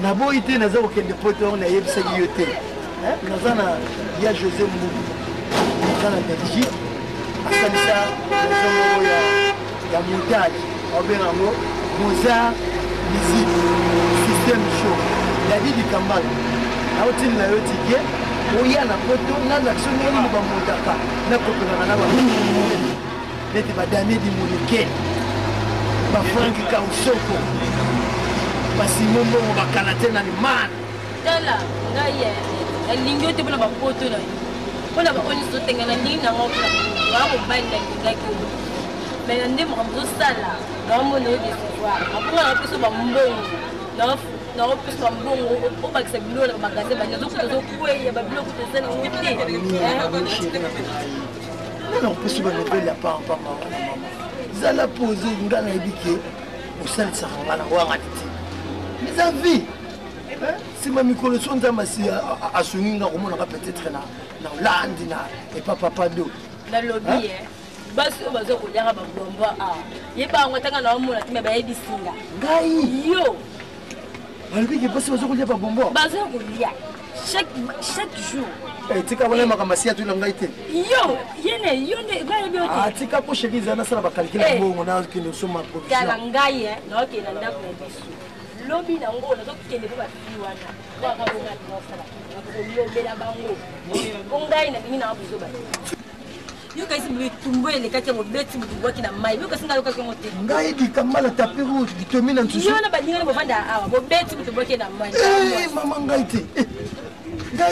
Na boité na za okende poto na yebisa yote. Nazana ya José Mbubu dans la Belgique asalisa maison ya montage obenango Mozart musique système show David Kambal aotini na yo tike oya na poto na action nini ba montaka na kopela na ba neti ba Daniel di Molekele ba Frank Kausoko ba Simon Bongo ba Kanatena ni man tala ngaye lingo te bona ba poto na bona ba oni so tengana ni na ngopla ba go banda ngaki mais ndé mo ko sala na mo no de savoir apona na piso ba mbongo na piso ba mbongo o ba kisa bilo na magaze ba nyazo ko kwe ba bilo ko tsena ngiti non piso ba no la papa mama zala poser ngana ebike o salisa ngana wa ngati mes avis si ma mikolo so nzamba si asunginga komona ka peut-être na landi na et papa do na lobby basi obazo kulyanga babomba yeba ngotanga na omona time ba yebisinga ngai yo balobi ke basi bazo kulya babomba bazo kulya chaque jour tika wana makamasi atu na ngai te yo yene ngai biote tika ko shekiza na sala bakalikila bongo na kende soma provision kala ngai na okena ndako na biso lobi na ngona tokende ba fiwana kwa kabonga ngosala ngobela bango ngai na bingina abuzo ba yo kaisi bitumbo ele kake ngobeti mutubwaki na mai yo kasinga yo kake ngote ngai dikambala tapis rouge ditomina nsusu yo na badinga bo vanda awa bobeti mutubwaki na mai mama ngai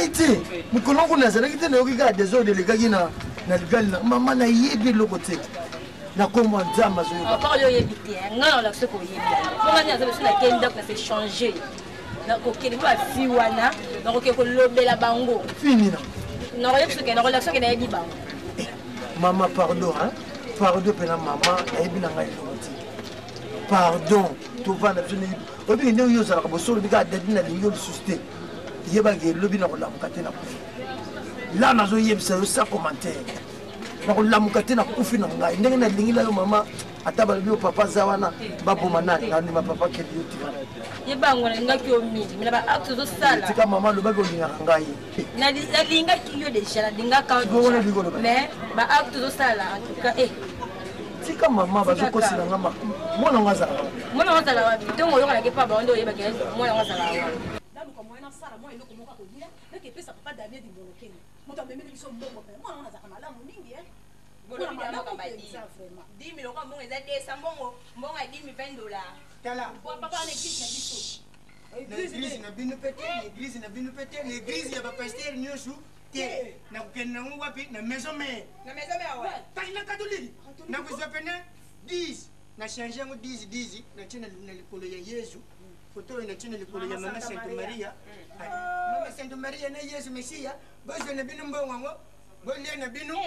te mukolongo nazalaki te na yoki kaka desordre elekaki na ligali na mama na yebi eloko te na kombo nzambe azoyoka encore yo yebi te ngai na olakisa koyebi bongani aza biso nakei ndako na se changer nakokende bafi wana nakoke kolobela bango finina nakoyebi soke nakolakisa soke nayebi bango mama pardon pardon pena mama nayebi na ngai eloko te pardon tovanda biso nayebi oyebi ndenge yo ozalaka bosolo bika adadi na lingi yo lisusu te yebaki elobi na kolamuka te na kofi la nazoyebisa yo sa commentaire nakolamuka te nakufi na ngai ndenge nalingi na yo mama ata balobi yo papa aza wana baboma nani nandima papa keli yo tika yebango nalingaki yo mingi mina baacte ozosala tika mama alobaki olingaka ngai nalingaki yo deja nalingaka mais baacte ozosala entuka tika mama bazokosila nga mwana ngo azala wapi ntongo oyokanaki pa baonde oyebaki mwana ngo azala wapi naluka moye nasala mwa eloko moko akolia nake epesa papa damie dimbolokenge moto amemeli biso mbongo mpe mwana ngo azalaka malamu mingi l'église na bino pete l'église na bino pete l'église ya bapasteur nyonso te nakokende nango wapi na maison mare kasi na katolike nakozwa pene 10 na change yango 10 natie na likolo ya yesu foto oyo natie na likolo ya mama sainte maria mama sainte maria na yesu mesiya bozwa na bino mbongo yango bolia na bino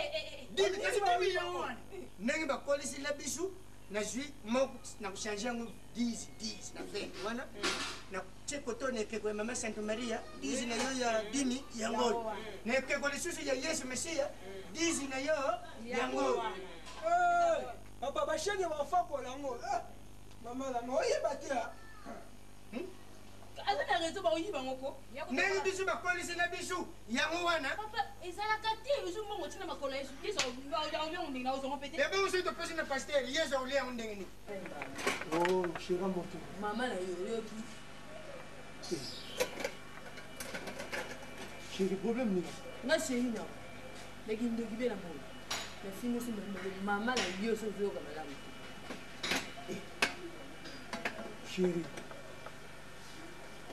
ndenge bakolisila biso nazwi moko nakuchange yango 10 na 20 wana natie koto na ekeko ya mama sainte maria 10 na yo ya dimi yango na ekeko lisusu ya yesu mesiya 10 na yo yango papa bashenge bafakola yango mama lango oyeba te aza na raison baoyiba ngoko ndenge biso bakolisila biso yango wana ezalaka te ozo mbongo ntina makolo yesu yesu ndenge na ozongo pete ebe oso toposi na paster yesu aolia yango ndenge nini shera moto mama na yo oyoki sheri problème nini nga sheri na leki ndoki be na mbongo nafingo si mama na yo so ozoyoka malamu te sheri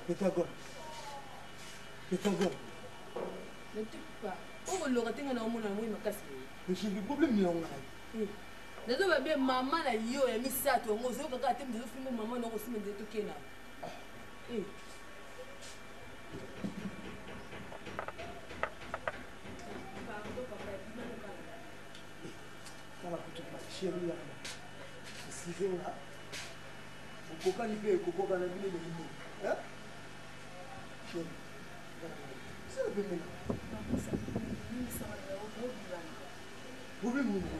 Pythagore. Ne t'occupe pas. On va le na omona moi makasi. Mais j'ai des problèmes ni onga. Nazo ba bien maman na yo ya misato ngo zo kaka tem de filmer maman na ko sima de tokena. Kala kutupa chérie là. Si je là. Ukoka ni pe ukoka na bile de ni. Hein? C'est le bébé là. Problème ni ngo.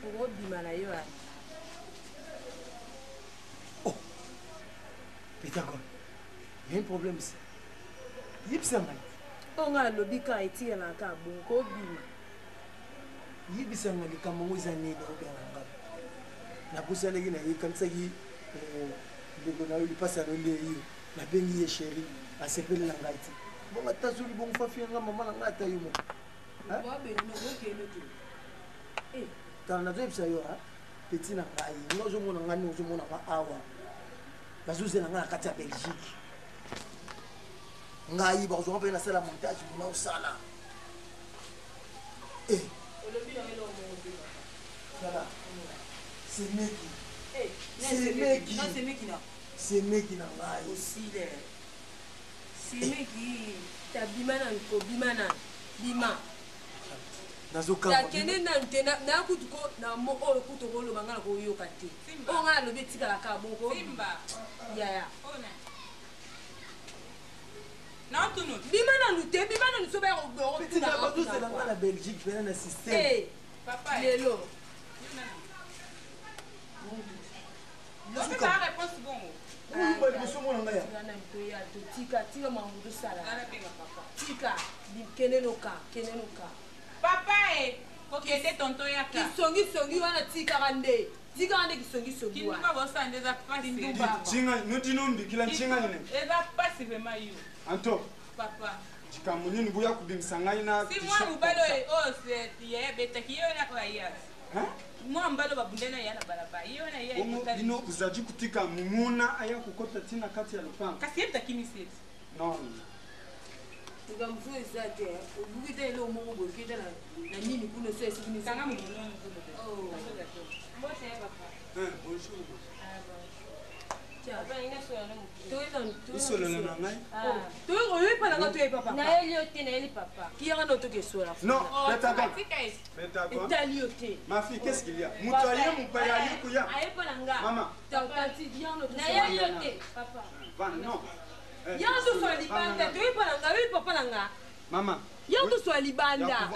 Ngo bima na yo. Oh. Pythagore. Il y a un problème ici. Yipsa ngai. Onga lobika itia na ka bonko bima. Yibisa ngai kama ngoza nini obera ngai. Na kusaleki na yikamsaki ndeko na yo lipasa londe yo. Na bengi ye chéri asepeli na ngai ti bonga tazuli bongo fafi nga mama na ngai ta yo mo tala nazoyebisa yo peti na ngai nga ozomona ngai ni ozomona nga awa bazozela ngai na kati ya belgique ngai bakozonga mpe nasala montage mona osala semeki na ngai osile semeki tabima na nkobima na bima nakende na ntena nakutuko na mo oyo kutuko oloba nga na koyoka te oyo nga alobi etikalaka bongo yaya bima nanu te bima nanu so bayakobozela nga na belgique pena na systeme lelo tika mamu tosala tika kenenoka papa kokende tonto yaka kisongisongi wana tikaka nde kisongisongi nutinumbikila nchinga nini eza pasi vraimen yo anto papa cikambo nini buya kubimisa ngai na si mwa mobali oyo yayebetaki yo na oya mwa mbalo babundena ya na balaba yo na ya bino uzaji kutika mumuna aya kukota tina kati ya lupango kasi yebitaki miseti non ngamfu ezate obukita ile omongo bokita na nini kuno so esibini sanga munono kuno mbose papa bonjour isolo na ngai oyepalanga toye papa nayeli yo te nayeli papa kiyanga na otokesola non etali yo te ma fille qu'est-ce qu'il y a mutu aye mupaya aye kuya ayepalanga mama nayeli yo te papa non yango tosola libanda toyepalanga oyebi papa nanga mama Yo to so libanda.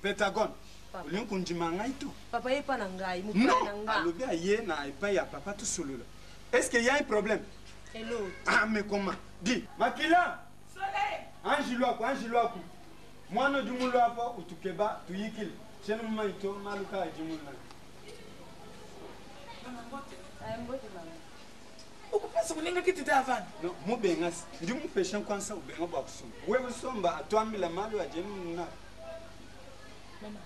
Pentagon. Olin kunjima ngai to. Papa ye pa na ngai, mu Non, pa na ngai. alobi aye na epai ya papa tout solo là. Est-ce qu'il y a un problème? Hello. Ah mais comment? Dis, Makila. Soleil. Anjilwako. Mwana jumulo hapo utukeba tuyikile. Chenu maito maluka jumulo. Mama ngote. Mbote mama. Ukupasa kuninga kitu tafani. No, mubengas. Ndi mupesha kwanza ubenga bwa kusoma. Wewe somba atwambila mali wa jemu na. Mama.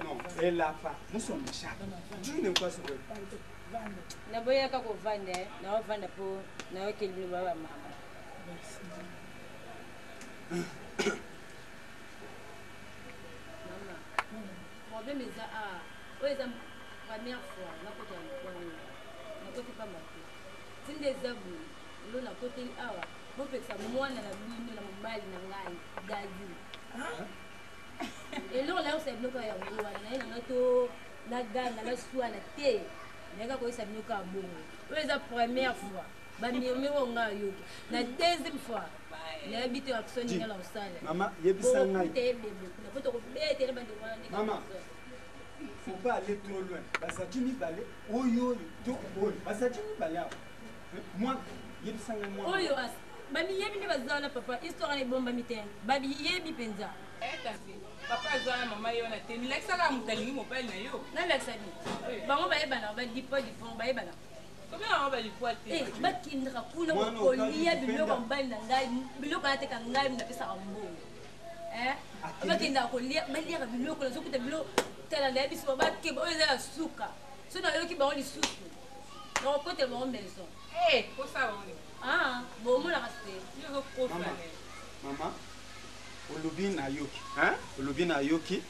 Non, elle a pas. Nous sommes chacun. Tu ne quoi ça? Na boya ka ko vanda na wa vanda po na wa kelini baba mama. Mama. Problème est à oza première fois na ko ta kwani. Na ko pa mako. Tinde zabu lo na ko te awa. Mo peksa mwana na bino na mobali na ngai dadi. Et là, on s'est bloqué à Mouana, on a tout, la gagne, la soie, la thé. Les gars, ils s'est bloqué à Mouana. C'est la première fois. La deuxième fois, les habitants à Sony dans la salle. Maman, il y a des gens Maman, il ne faut pas aller trop loin. Parce que tu n'y vas aller. Oh, yo, yo, parce que tu n'y vas aller. Moi, il y a des gens moi. Oh, yo, babi yebi ne bazala papa histoire ni bomba miten babi yebi penza papa zala mama yo na teni leksa ka mutalingi mobile na yo na leksa ni bango ba ebana ba dipo dipo ba ebana combien on va lui poil eh bakindra kuna ko liya biloko mbali na ngai biloko na teka ngai na pesa ambo bakinda ko liya baliya biloko na sokuta biloko tela na biso ba ke ba oza suka so na yo ki ba on li suku na ko te mo maison ko ça on ah bon mon la rasté Maman, olobi na yoki, hein? Olobi na yoki.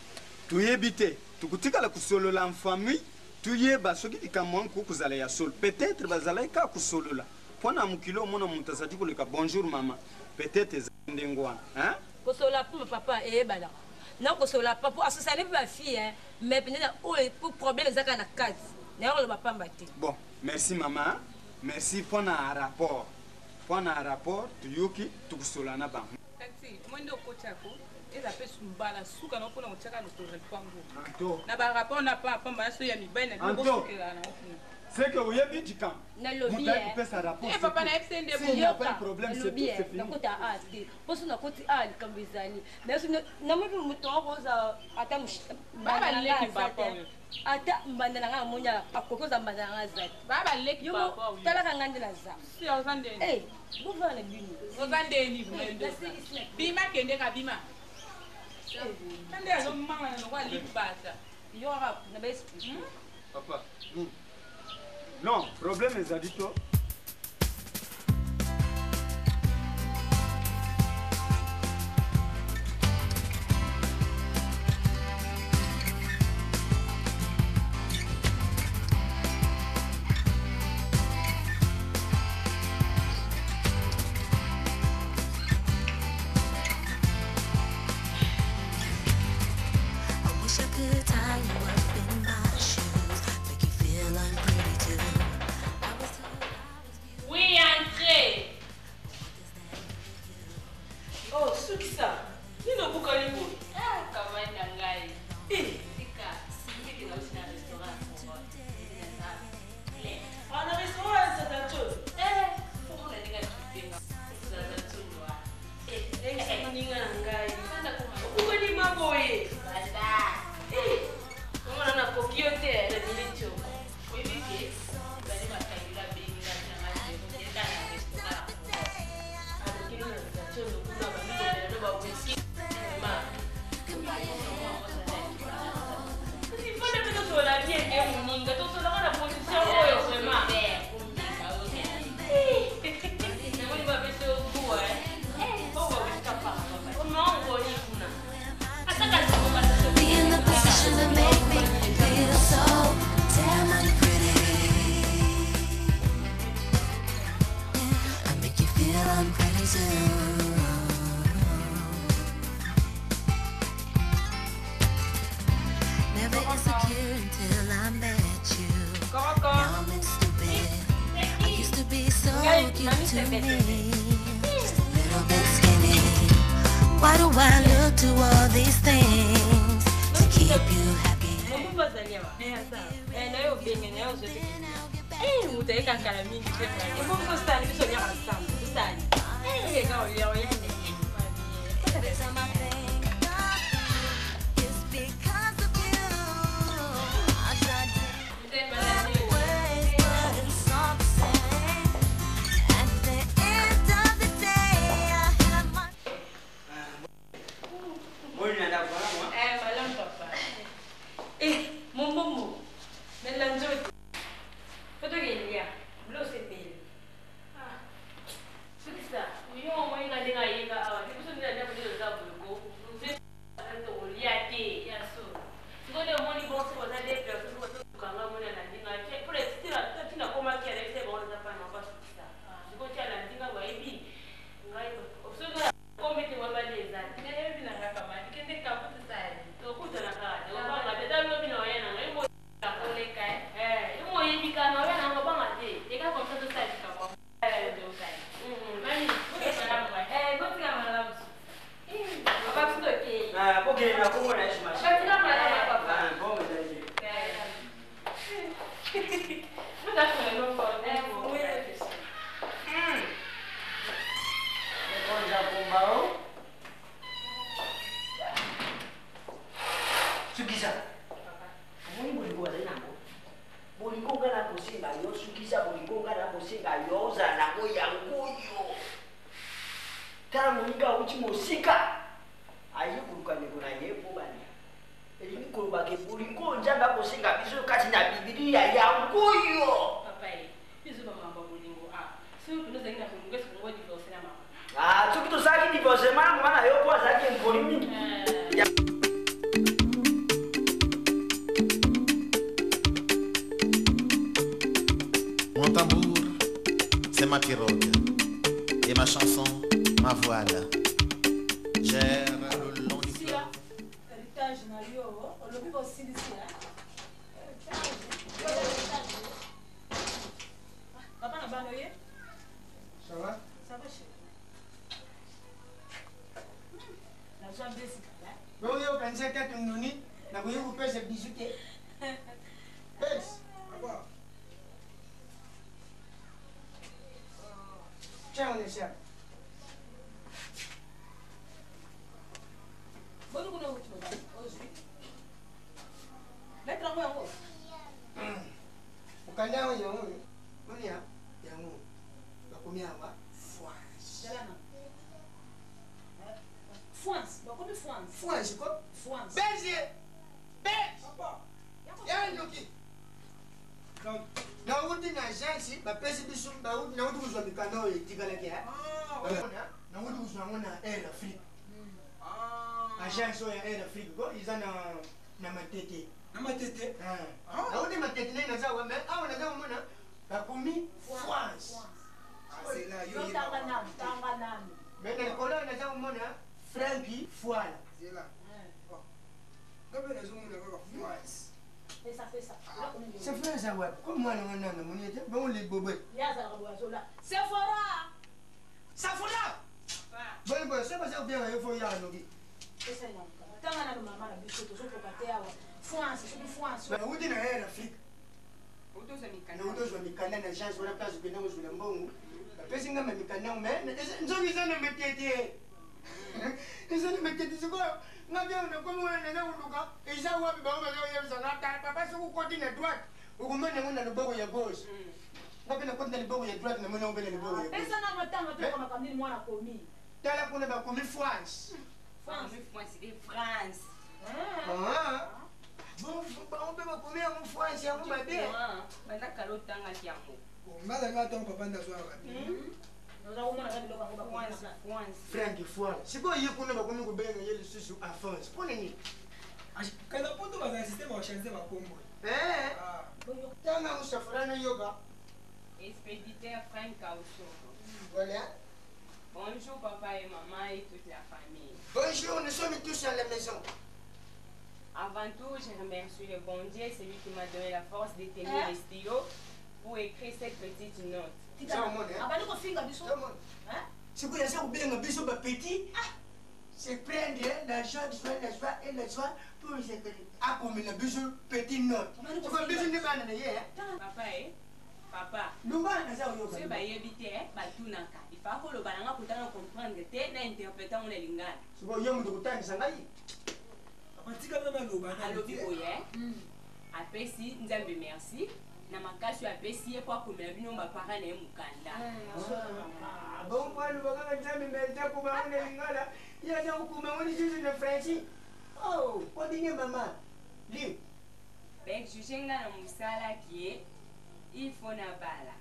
Tuyebite, tukutika la kusolola en famille, tuyeba soki dikamon ko kuzala ya sol. Peut-être bazala ka kusolola. Pona mukilo mona mutasaji ko leka bonjour maman. Peut-être ezendengwa, hein? Kosola pour papa et bala. Non kosola pas pour associer pas fille hein, mais peut-être pour problème zaka na case. N'ayons le papa mbati. Bon, merci maman. Merci pour un rapport. Pour un rapport, tu yoki, tu kusola na ba. Kati, mwendo kocha ko, eza pe sumbala suka na pona kochaka no korepango. Anto. Na ba rapport na pa pamba so ya mibai na Anto. C'est que vous avez dit quand na lobby eh papa na FCND bon il y a pas de problème c'est tout c'est fini. Na kota ati. Poso na koti ali kambizani. Mais na mwe mutongo koza ata baba leki papa. Ata mbanda nga monya akokoza mbanda nga zati. Baba leki papa. Tala ka ngande la za. Si ozande. Eh, bova na bimi. Ozande ni mwendo. Bima kende ka bima. Nande azo mama na kwa lipata. Yo rap na ba explique. Papa. Non, problème est adito. Now I'm stupid. I used to be so cute to me. Why do I look to all these things to keep you happy? Mon tambour, c'est ma pirogue. Et ma chanson, ma voile. J'erre le long du fleuve. Ça va? Ça va, chérie. La joie de Bon, yo, quand c'est que tu nous dis, na voulu vous faire ce bisou. Pèse. Tiens, on est cher. Bon, nous connaissons aujourd'hui. Lettre en haut. Au Canada, il y a un. On y a. Il y a un. La première fois. France. France. Bon, comment France? France, c'est quoi? France. Belgique. Belge. Il y a un loki. Donc, na wuti na agence ba pesi bisu ba wuti na wuti kuzwa mikano etikala kia. Na wuti kuzwa ngona Air Afrique. Agence ya Air Afrique go iza na matete. Na matete? Na wuti matete na za wa me awa na za mona ba kumi France. C'est là yo. Tanga. Mais na kola na za mona Frankie Foire. C'est là. Gabe na zo mona ba France. Fais ça. C'est vrai ça, ouais. Comme moi, on a mon été, bon, les bobés. C'est fora. Bon, c'est pas ça bien, il faut y aller. C'est ça, non. Tant qu'on a le maman, la biche, tout ça pour partir à France, c'est France. Où est l'Afrique? Où est l'Afrique? La chance, on a pas de bien, on a bon. La personne n'a pas de mais ils ont mis ça dans mes têtes. Ils ont mis mes têtes, c'est quoi? Na bien on a comme on a luka et ça wa ba ba yo ça na papa se ku continue à droite ou comment on a le bord ya gauche na bien continue le bord ya droite na mona on le bord ya pesa na matanga to kama kamili mwana komi tala kuna ba komi France c'est France bon on peut pas comer en France ya mon bébé bana kalotanga tiako mbala ka ton papa ndazo Frankie Foire. C'est quoi il qu'on a comme nous bien le sous à France. Prenez ni. Quand on peut tout un système à changer ma combo. Tant on s'affrana yoga. Expéditeur Frank Kaucho. Voilà. Bonjour papa et maman et toute la famille. Bonjour, nous sommes tous à la maison. Avant tout, je remercie le bon Dieu, celui qui m'a donné la force de tenir le stylo pour écrire cette petite note. C'est quoi ça ou bien un biso ba petit? c'est prendre la joie et la joie pour se faire. Ah, comme la bijoux, petite note. Tu vois, bijoux n'est pas dans Papa, papa. Nous allons faire un peu. Tu éviter, tout n'a qu'à. Il faut que le balanga pour comprendre que tu es interprété en lingala. Tu vois, il y a un peu de temps, ça va y. Apesi nzambe merci na makasi apesi ye kwa komela bino bapara na ye mukanda bon moi le baganga nzambe merci ko ba na lingala ya na kuma woni juge na French oh ko dinge mama li bek juge nga na musala ki il faut na bala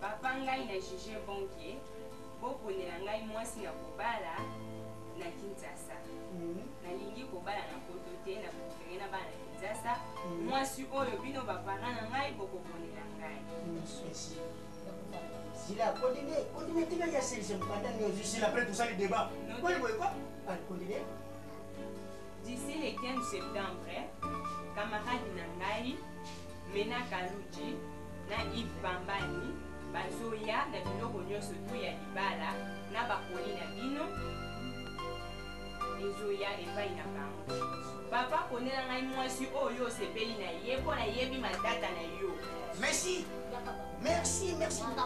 papa ngai na juge bonki boponela ngai mwasi na kobala na Kinshasa nalingi kobala na poto te na kofere na bana Kinshasa mwasi oyo bino bapara na ngai bokoponela ngai Sila, continue, tu vas y aller, je suis là après tout ça, le débat. Quoi? Continue. D'ici le 15 septembre, camarade Nangai, Mena Kaluji, na Yves Bambani, bazoya na biloko nyonso tu ya libala, na bakoli na bino, ezoya epai na bango. Papa konela ngai mwasi oyo sepeli na ye mpo na yebi matata na yo. Merci. Merci.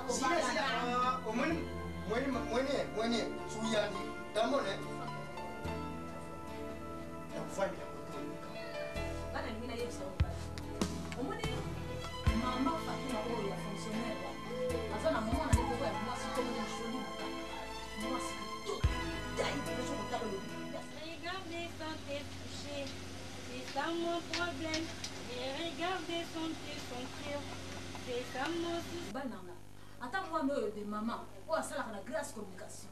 Sila. Mwenye, suyandi. Tamone. Nakufanya kutoka. Bana nimina yeye sawa. Omone mama Fatima oyo ya fonctionnaire wa. Azana mama na leko ya mwasi comme des jolis mata. Mwasi tout. Dai de son table. Regardez quand t'es touché. C'est ça mon problème. Et regardez son cœur. C'est ça mon souci. Bananga. Ata moi de maman. O asala na grâce communication.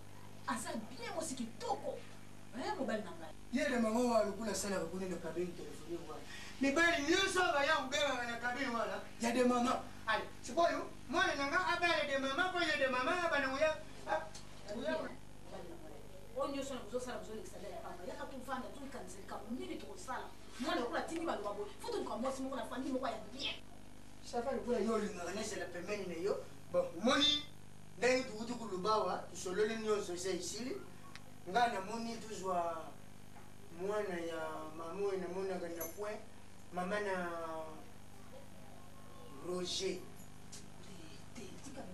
Asa bien mo sikitoko. Mobile nanga. Yele mama wa lukula sana kwa kuna kabini telefoni wa. Ni bali nyuso ba ya ubeba na kabini wala. Ya de mama. Ali, sipoyo mwana nanga abale de mama ko ya de mama bana uya. Onyo sona kuzosala kuzoli kisadela pamba. Yaka tufanda tu kanzika nini tukosala. Mwana kula tindi ba lwabo. Futu kwa mosi mko na fandi mko ya bien. Safari kula yoli nganganisha la pembeni na yo. Bon, moni ndani tukuti kulubawa tusolole nyonso se isili. Ngana moni tuzwa mwana ya mamu na mwana kana point mama na Roger.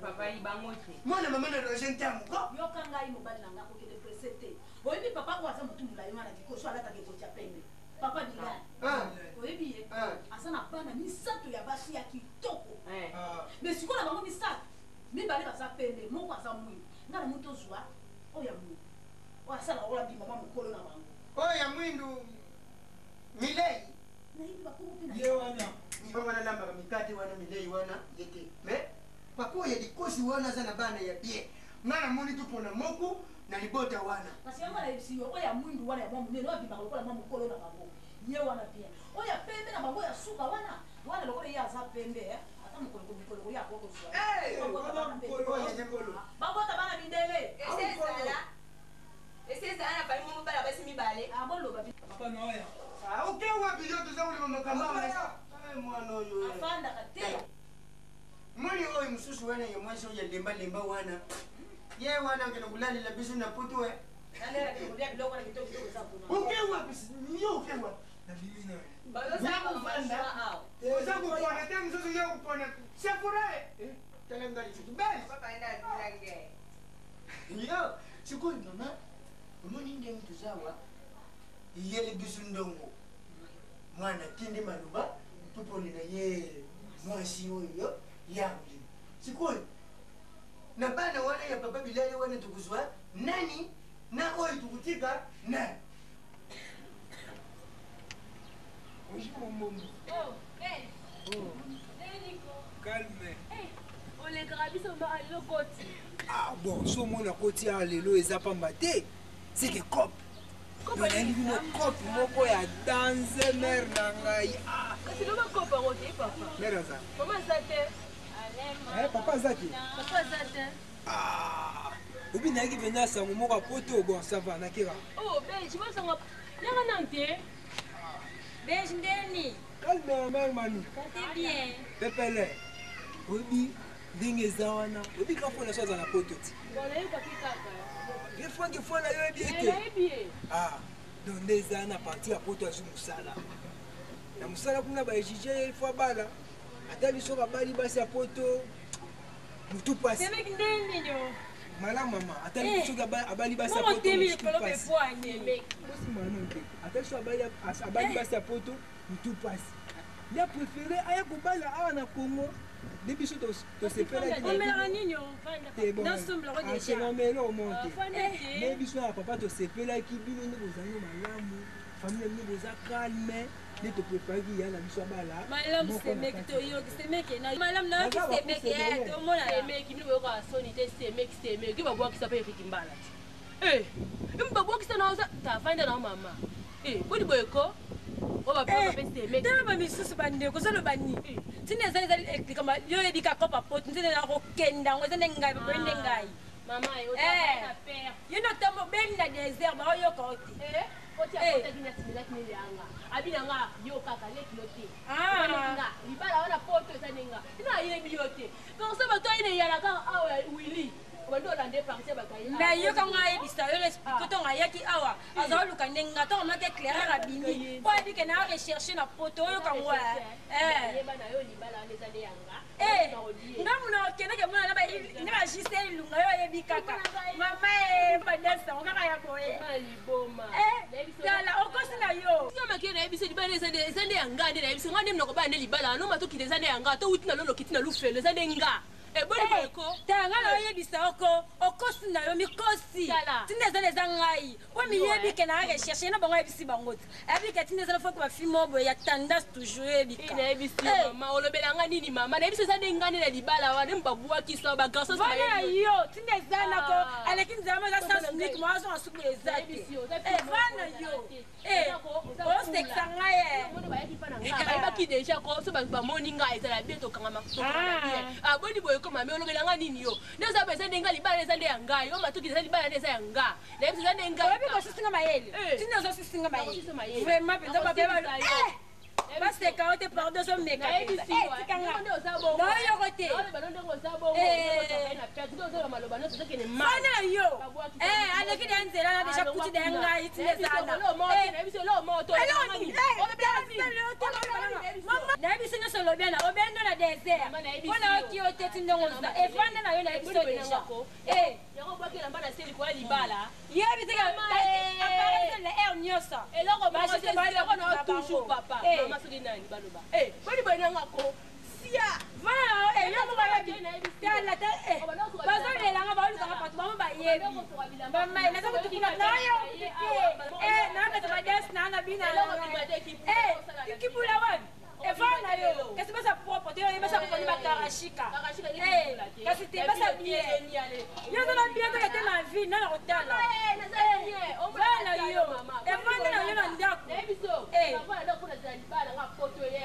Papa ibangote. Mwana mama na Roger ntamu ko. Yo kanga mobile nanga ko ke depresete. Oyebi papa ko asa mutu mula yona diko so alata ke ko chapende. Papa diga. Oyebi ye. Asana bana misato ya basi ya kitoko. Mais sikola bango misato. Mibale basa pende moko asa mwi. Ngana mutu zwa oya mwi. Wasala ola bi mama mukolo na bango. Oya mwindu milei. Na hivi bakuru pina. Ye wana. Mbona wana lamba mikate wana milei wana yete. Me pako ya dikosi wana sana bana ya bie. Ngana moni tupo na moku na libota wana. Kasi yango na ibisiyo oya mwindu wana ya mama munene oya bi bakolo na mama mukolo na bango. Ye wana bien. Oya pembe na bango ya suka wana. Wana lokole ya za pembe ata mukolo ya koko zwa. Babota bana bindele. Ese sana pa mo bala basi mibale. Abolo babi. Papa noya. Okay wapi yote za ule mama kamba. Mwana yo. Afanda kate. Mwani oyo mususu wana ya mwanzo ya lemba wana. Ye wana ngena kulali la bisu na putu we. Nalera kulia biloko na kitoko za kuna. Okay wapi niyo okay wapi. Na mimi na. Bado sana kufanda hao. Zangu kwa tena msusu yeye kupona. Safurae. Tena ngali kitu basi. Papa enda kulange. Yo, sikoi mama. Moni nde mtu zawa. Yele bisu ndongo. Mwana tindi maluba. Tupo ni na ye mwasi oyo yangu. Sikoi. Na bana wana ya papa Bilali wana tukuzwa. Nani? Na oyo tukutika na. Oh, hey. Oh. Hey, Nico. Calme. Hey. On les grabit au bar à l'autre. Ah bon, so mon côté à l'élo et zapamba te. C'est que cop. On a dit mon cop moko ya danse mer nangai. Ah. C'est le cop à roter papa. Mère ça. Comment ça te? Papa Zaki. Papa Zaki. Ah. Obi na ki vena sa moko poto bon ça va na kira. Oh, ben je vois ça va. Nanga nante. Ben ndeni. Calme mère Manu. Ça t'est bien. Pepele. Obi dinge zawana. Obi ka fona so za na poto ti. Bon, là il pas qui kaka. Refrange fois na yo bien. Ah, donc des années à partir à poto azu musala. Na musala kuna ba exige il faut bala. Ata biso ka bali basi ya poto. Mutu passe. C'est mec ndeni yo. Mala mama, ata biso ka bali basi ya poto. Mutu passe. Bosi mama nte. Ata biso abali basi ya poto, mutu passe. Il a préféré aya kubala awa na Congo. Depuis que tu sais pas la vie, c'est non mais là au monde. Mais biso na papa to se pela ki bino ne bozango malamu. Famille ne boza calme. Ne te prépare ki ya na biso bala. Malamu c'est mec to yo, c'est mec na. Malamu na ki c'est mec ya to mona. C'est mec ni wo ka soni te c'est mec. Ki ba bwa ki sa pa yiki mbala. Eh, imba bwa ki sa na ta find na mama. Eh, bodi boyeko. Oba papa c'est mec. Dama misusu bande ko solo bani. Tine zali kama yo edika kopa pot tine na ko kenda ngo tine ngai ko inde ngai mama yo ta père yo no tambo ben na désert ba yo ko ti ko ti apota kina timila kini yanga abina nga yo kaka le kilote nga libala wana poto zanenga ina yele biyote ko so ba to ine yala ka awa wili mais yo ka ngai bisa yo l'explique to ngai ki awa aza luka nenga to ma ke clair rabini ko abi ke na rechercher na poto yo ka ngwa yeba na yo libala ne za de yanga ngamu na kena ke mona na ba ina ba jise lunga yo yebi kaka mama ba desa on ka ya boye liboma dala okosi na yo yo ma ke na yebi se libala za de yanga de yebi se ngane mna ko ba ne libala no ma to kite za de yanga to utina lolo kitina lu fele za de nga eboni boyeko tanga na yebisa okosi na yo mikosi tineza leza ngai wa mi yebi ke na recherche na bango yebisi bango abi ke tineza fo ko fimo bo ya tendance toujours yebi ina yebisi mama olobela nga nini mama na yebisi za de ngani na libala wa nemba bua kiso ba garçon sa yo tineza na ko alekin zama za sans unique moi zo asuku ezati fana yo o sexa ngai moni ba yaki fana ngai ba ki deja ko so ba moni ngai za la bieto kanga makto aboni boy ko mame olobela nga nini yo neza besa ndenga libala neza nde yanga yo matuki neza libala neza yanga na yebisa ndenga wapi ko sisinga mayele tino zo sisinga mayele vraiment penza ba beba parce que quand tu parles de son mec tikanga no yo kote mana yo aleki de nzela na deja kuti de nga itineza na na biso no solo bien na obendo na désert bona ki o teti ndongo za e fanda na yo na biso deja yako bwakela mbana seli kwa libala ye biteka apparaître le air nyosa eloko ba je ba eloko na toujours papa mama sodi nani baloba boni boni ngako sia voilà yo mo ba bi tala ta bazo le langa ba luka patu ba mo ba yebi mama ina za kutukuna na yo na ka ba des na bina ikibula wapi efana yo kasi basa popo te yo basa ko ni bakarashika kasi te basa bien yo na bien te te na vie na hotala voilà yo efana na yo na ndako bana ndo kuna zali bala nga poto ye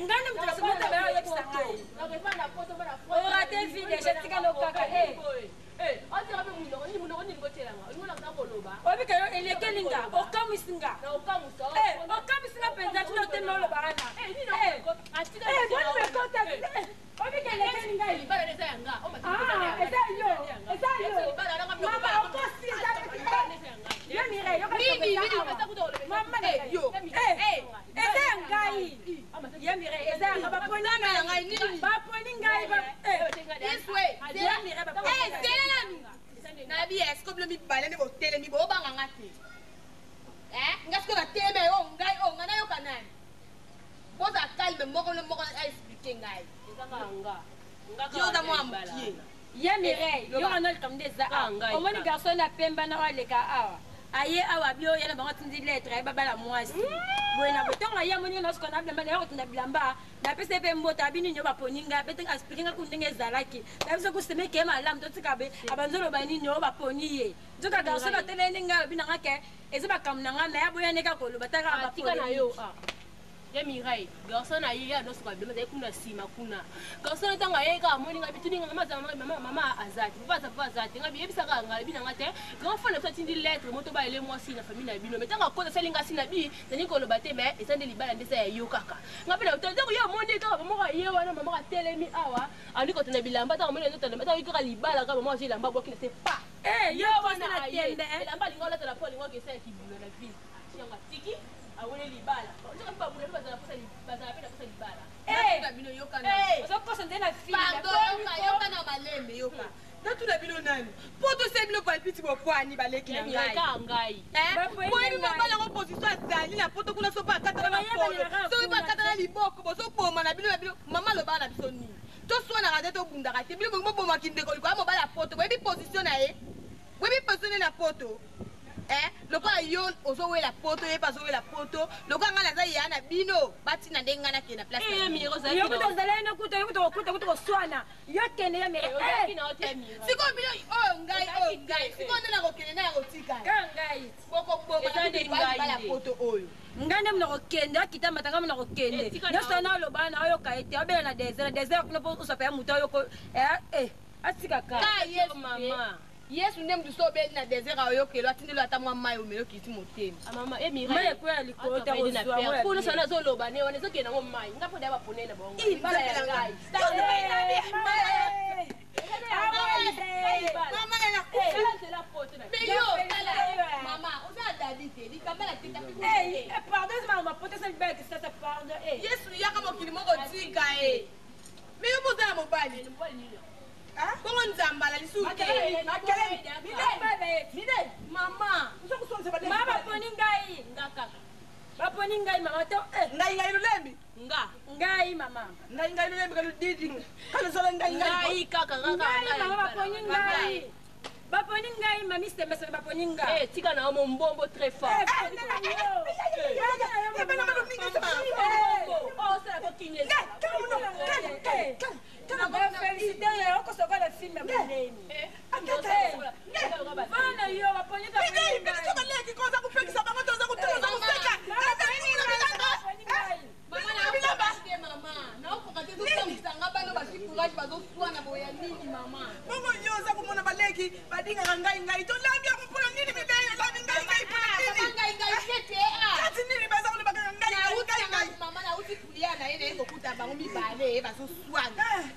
ngani mtasa mota ba yo kisangai na efana poto bana ora te vie déjà tika no kaka ati rabe muno ni ngotela nga ngona ka koloba obi ka yo elekelinga okamusinga na okamusa okamusinga penza tino te no loba ana atika bwana me kota obi ka elekelinga libala neza yanga o matika eza yo libala na ngabyo mama okosi eza yanga yo mire yo ka mama yo eza ngai ya mire eza yanga bapona na ngai nini baponi ngai ba this way ya mire bapona na bi est-ce que le mi balé ne botelé mi bo banga ngati ngasko ka tebe ngai ngana yo kanani boza calme moko expliquer ngai nganga yo da mo amkie ya mire yo anol comme des a au moins garçon na pemba na wale ka awa aye awa bio yana bango tindi lettre ay babala mwasi bona botonga ya moni na skona blamba na yo tunda blamba na pese pe mbota bini nyo baponinga bete expliquer ku ndenge zalaki na biso ku seme ke malam to tikabe abanzolo bani nyo baponiye nzoka garçon na tele ndinga bina ngake eza bakamna nga na ya boya neka ko lo bataka baponinga na yo ya mirai garçon na ye ya no soka bema kuna sima kuna garçon tanga ye ka moni ngabi tuni mama azati papa azati ngabi yebisa ka ngabi na ngate grand frère na tindi lettre moto ba ele mwasi na famille na bino metanga ko salinga sina bi tani ko lo bate me esande libala ndesa ya yo kaka ngabi na utanda ko yo moni ka mama ka ye wana mama ka telemi awa ani ko tena bilamba ta moni nota meta ko ka libala ka mama jilamba bokina c'est pas yo wana tende bilamba lingola ta la poli ngoke sa ki bilo na vie changa tiki awone libala njoka mba bule baza posa libala bino yoka na ozo posa ndena fila yoka na malembe yoka natuna bino nani poto se bino palpiti bokwani baleki na ngai boyebi mobala ngo position azali na poto kuna so pa katala na polo so pa katala liboko boso boma na bino mama loba na biso nini to swana ka te to bundaka te bino mo boma kindeko liko mobala poto boyebi position na ye boyebi position na poto lokola yo ozowela poto ye pa ozowela poto lokola nga naza ya na bino batina nde nga nakende na place yokutozalayana kuta koswana yo kende ya siko bino oyo ngai siko nde nakokende na yakotika bokobomabala poto oyo ngai nde munakokende akita matanga munakokende nyonso na olobana na oyoka ete obela na desert kuna po osapa ya mutu oyoko atikaka mama Yesu nde mtu so beli na desert oyokelo atindelo ata mwa mai omelo kiti motemi mama mirai kwa likota ozwa kuna sana zo loba ne wana zo kena ngo mai ngapo da ba ponena bongo ibala ya ngai mama na kufa la poto na mama uza dadite likamala tika pardon mama poto sa bête ça pardon Yesu yaka mokili moko tika mi umuza mobali bongo nzambala lisuke mama baponi ngai baponi ngai mama to ngai lulembi ngai mama ngai lulembi kaludidi kalozola ngai kaka mama baponi ngai baponi ngai mami semese baponi ngai tika na mo mbombo très fort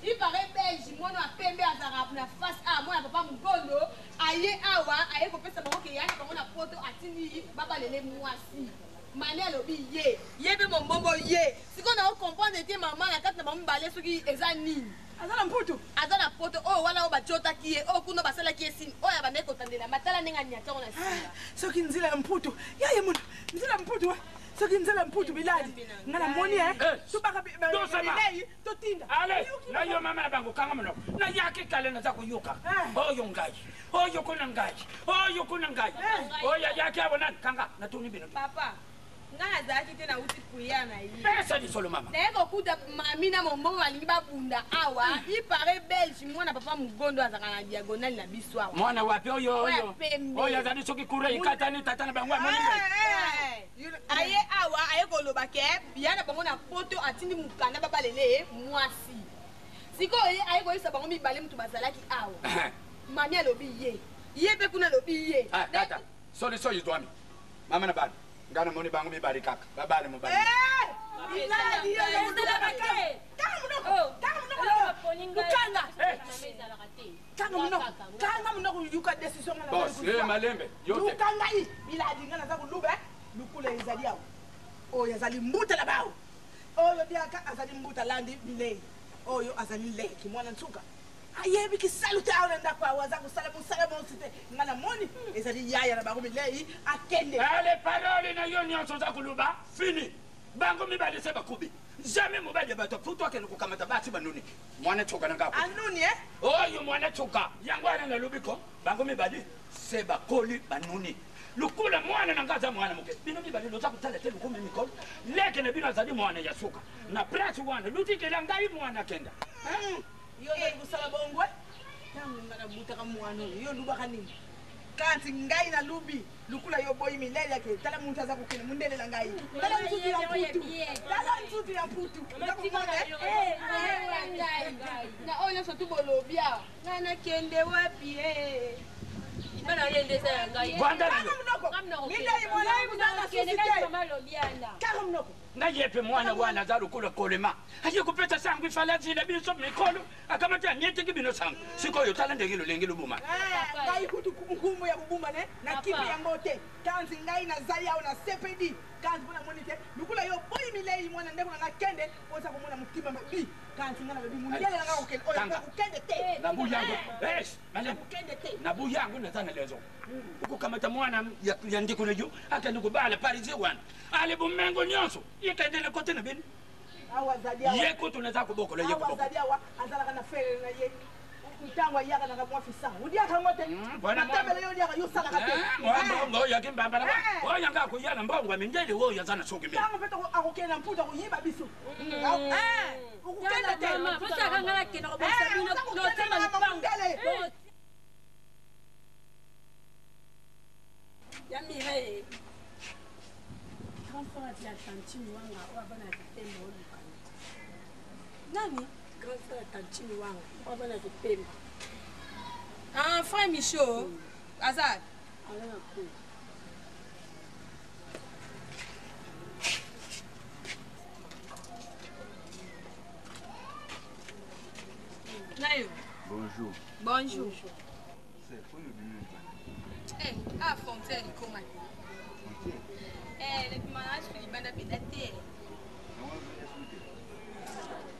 il paraît belge moi na pembe azara na face a moi na papa mugondo aye awa aye ko pesa bango ke yana bango na poto atini baba lele mwasi mane alobi ye be mombombo ye siko na o comprendre te mama na kati na bango mbale soki eza nini azana poto o wana o bachota kie o kuno basala kie sin o ya bane ko tandela matala nenga nyata ona sila soki nzila ya mputu yaye muna nzila mputu soki nzela mputu biladi ngala moni subaka bilei totinda ale na yo mama bango kanga mno na yake kale na zako yuka oyo ngai oyo kuna ngai oyo kuna ngai oya yake abona kanga na tuni bino papa ngana zaki tena uti kuyana yi pesa ni solo mama na eko kuta mami na mombo balingi babunda awa il paraît belge mwana papa mugondo azaka na diagonale na biso awa mwana wapi oyo azali soki kure ikata ni tata na bango moni aye awa aye koloba ke biana bango na poto atindi mukanda baba lele mwasi siko aye koyisa bango mibale mutu bazalaki awa mami alobi ye pe kuna alobi ye tata solution yidwami mama na bana ngana moni bango mibale kaka babale mobale malembe yote kangai biladi ngana za kulube lukula ezali awo oyo azali mbuta la bawo oyo diaka azali mbuta landi bilei oyo azali leki mwana nsuka ayebi kisalute awo ndako awaza kusala mosite ngana moni ezali yaya na bango bilei akende ale parole na yo nyonso za kuluba fini bango mibale se bakubi jamais mobali bato futo akene kukamata bati banuni mwana choka na ngapo anuni oyo mwana choka yango ana na lubiko bango mibale se bakoli banuni lukula mwana na ngaza mwana muke bino mibale loza kutala te lukumi mikolo leke na bino azali mwana ya suka na prati wana lutikela ngai mwana kenda yo ngi kusala bongwe yangu ngana buta ka mwana yo lubaka nini kanti ngai na lubi lukula yo boyi milele yake tala muntu aza kokene mundelela ngai tala nzutu ya mputu tala nzutu ya mputu na oyo so tu bolobia ngana kende wapi Bana yende sa ngai. Banda mnoko. Midai mwana mwana kende kama malobiana. Kama mnoko. Na yepe mwana wana za lukula kolema. Haje kupeta sangu ifalazi na biso mikolo akamata nyete kibino sangu. Siko yo talande ngilo lengilo buma. Ngai kutu ngumu ya bubuma ne na kipi ya ngote. Kanzi ngai na zaya na CPD. Kanzi bona monite lukula yo boy milei mwana ndeko na kende oza kumona mukima mabi. Kanzi ngana babi mundele na ngako kende oyo kende te. Na buyango. Male kende te. Na buyango na tana lezo. Ukukamata mwana ya ndiko lejo akanukubala parize wana. Ale bumengo nyonso. Yekendele kote na bini. Awazadia. Yeko tunaweza kuboko la yeko. Awazadia wa azala kana fere na ye. Mtangwa yaka na kamwa fisa. Udia kangote. Bwana tabele yo dia yo sala kate. Mbongo yakimba bana. Wo yanga ko yana mbongo mindele wo yazana soke mi. Tango peto akokena mputa ko yiba biso. Ukukenda te. Basa kangala kena ko basa bino no tema lupango. Yamire. Grand frère de la tantine wanga wabana kitembo olukana. Nani? Grand frère de la tantine wanga wabana kitembo. Ah, frère Michaud. Azad. Alana ko. Nayo. Bonjour. Bonjour. C'est pour le bureau. Eh, ah, Fontaine, comment? Eh, le pimanage fait libanda pédaté.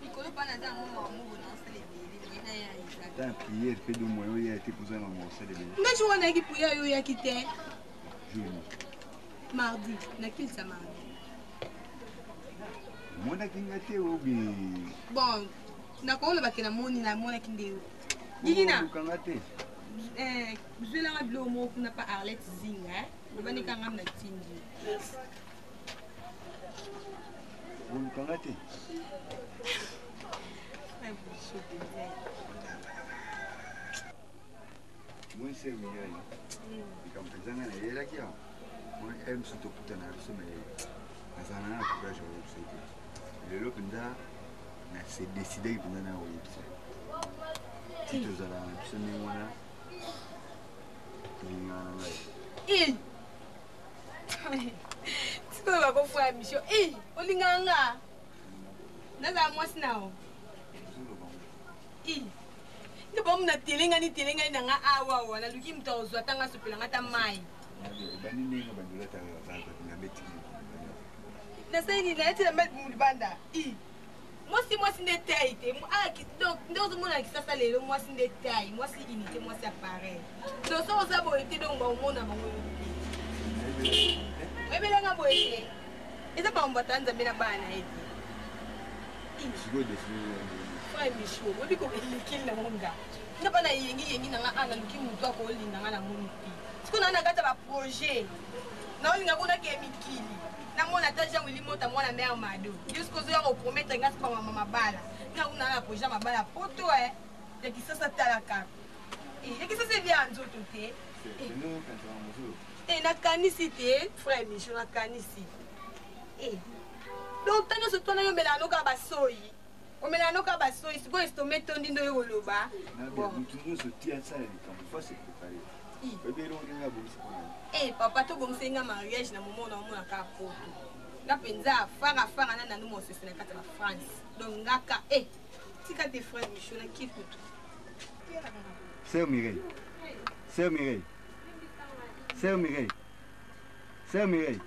Mikolo pana za mo mo na sale bili na ya isa. Tant prière fait de moi il a été posé dans mon sale bili. Mais je wana ki prière yo ya kité. Jeudi. Mardi, na quel ça mardi? Mona kingate obi. Bon, na ko ba kena moni na mona kindeo. Gigina. Kangate. Zwela nga bilo mo kuna pa Arlette Zinga, bani kanga na tindi. Bon kangate. Moi c'est bien. Comme président na yela kia. Moi aime surtout putain na biso mais azana na courage au c'est. Le lopinda na c'est décidé que na o yipsa. Tito zala biso ni wana. Siko ba ko fwa misho. Olinganga. Naza mwasi nao. Ndipo mna telenga ni nga awa wana luki mtozwa tanga supela ngata mai. Bani ninga bandula ta zaza ngabeti. Na saini na eti na mbet mulibanda. Mwasi ndetaite. Donc ndozo mona kisasa lelo mwasi ndetaite, mwasi inite, mwasi appareil. Donc so za boyete donc ba mona bango. Ebele nga boyete. Eza ba mbata nzambe na bana eti. Sigo de sigo. Frère Michaud, obi ko elikili na monga. Na bana yengi na nga anga luki mutu ako linga nga na monti. Siko na kata ba projet. Na olinga kona ke mikili. Na mona taja wili mota mwana mère Mado. Jusqu'au jour au promettre ngas pa mama bala. Na una na projet mabala poto ya kisasa talaka. Ya kisasa vya nzoto te. Nous quand on a mesure. Na kanisi te, frère Michaud na kanisi. Donc tanyo so tona yo melano ka basoi. O melano ka basoi, siko estome tondi ndo yo loba. Na bien, nous toujours se tient ça les camps. Il faut se préparer. Bébé lo nginga bosi. Papa to bomsenga mariage na momo na mona ka poto. Na penza fara na nanu mo sese na kata ba France. Donc ngaka tika te frère Michaud na kikutu. Sœur Mireille. Sœur Mireille. Sœur Mireille. Sœur Mireille.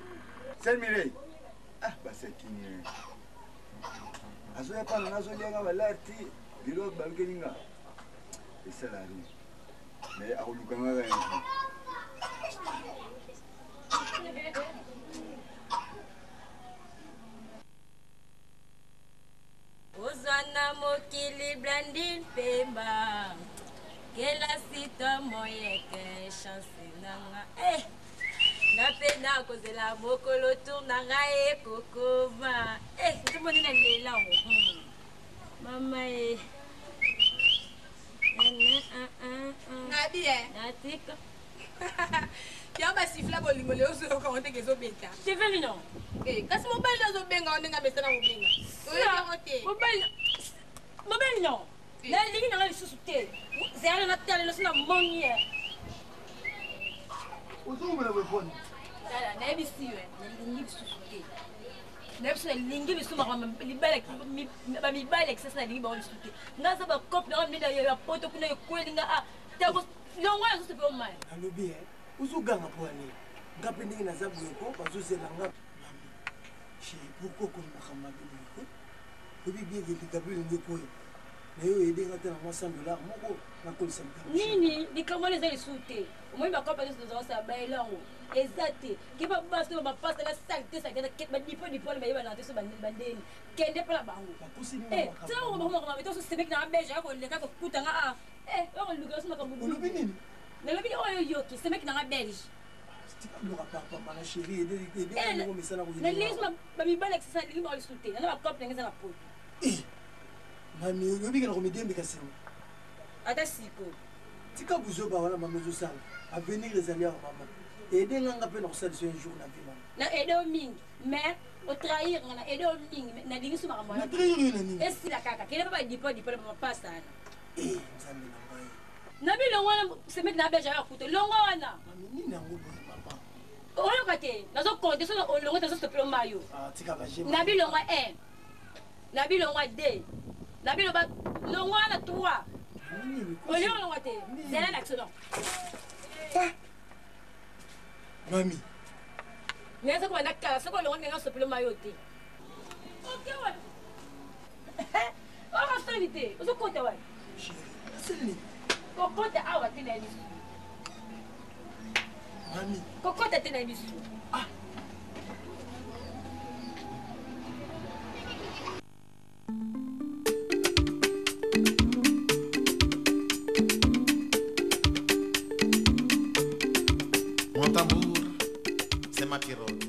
Sœur Mireille. Ah, bah c'est qui ni. Azoya pa nazo lianga balati bilo bangelinga. Et ça la rue. Mais à Olukanga Ozana mokili blandine pemba. Kela sita moyeke chance nanga. Na pena kozela mokolo tournanga kokoma. Ndimoni na lela o. Mama Nabi Natika. Ya basifla bolingo leo so ko onte kezo beta. Tiveli non. Kasi mobile nazo benga ondenga mesana mobenga. Mobile non. Na lingi na lisusu te. Zela na tele sina monye. Uzumela weponi. Dala na ebisiwe na lingi lisusu te. Na ebisiwe lingi lisusu mama libale ba mibale excess na lingi ba lisusu te. Ngaza ba cop na mlinda ya poto kuna kwelinga a. Tako longwa lisusu pe o mai. Alobi uzuganga pwani. Ngapi ndingi na zabu yoko bazuzela ngapi. Chérie, pourquoi qu'on m'a ramassé le coup? Vous bien que tu as vu le coup. Mais vous aidez à faire $100. Moi, je vais ça. Nini, ni comment les aller sauter. Moi, ma compagnie de gens ça bail là. Exact. Qui va passer ma passe la saleté ça que ma dipo mais il va lancer sur bandeni. Quel est pas bango. Eh, ça on va mettre ce mec dans la beige ko le ka ko kutanga a. Eh, on le gars ma kambu. Olobi nini? Na lobi oyo yoki, ce mec dans la belge. Ma chérie, aidez à me ça. Na lisma ba mi bala que ça lingi ba sauter. Na ba cop ngeza na poto. Eh. Mami, olobi que na remédier mbekasi. Ata siko. Tika buzo ba wala mamezo sala. À venir les alliés à maman. Aider nganga pe na kusali so un jour na vie maman. Na aider mingi, mais au trahir na aider mingi na lingi suma kama. Na trahir yo na nini? Esi la kaka, kile ba dipo ba pasa na. Eh, nzambe na mai. Na bi longwa se mec na beja ya kuto. Longwa wana. Mami, nini nango boy papa? Oyo kate, nazo konde so longwa tazo stopelo mayo. Ah, tika ba jema. Na bi longwa 1. Na bi longwa 2. Na bi longwa na 3. Oyo longwa te. Zela na accident. Mami. Neza kwa nakala, soko longwa ngenga stopelo mayo te. Okay wa. Ora solite, uzo konte wa. Sini. Kokote awa tena bisu. Mami. Kokote tena bisu. Ah. Mon tambour, c'est ma pirogue.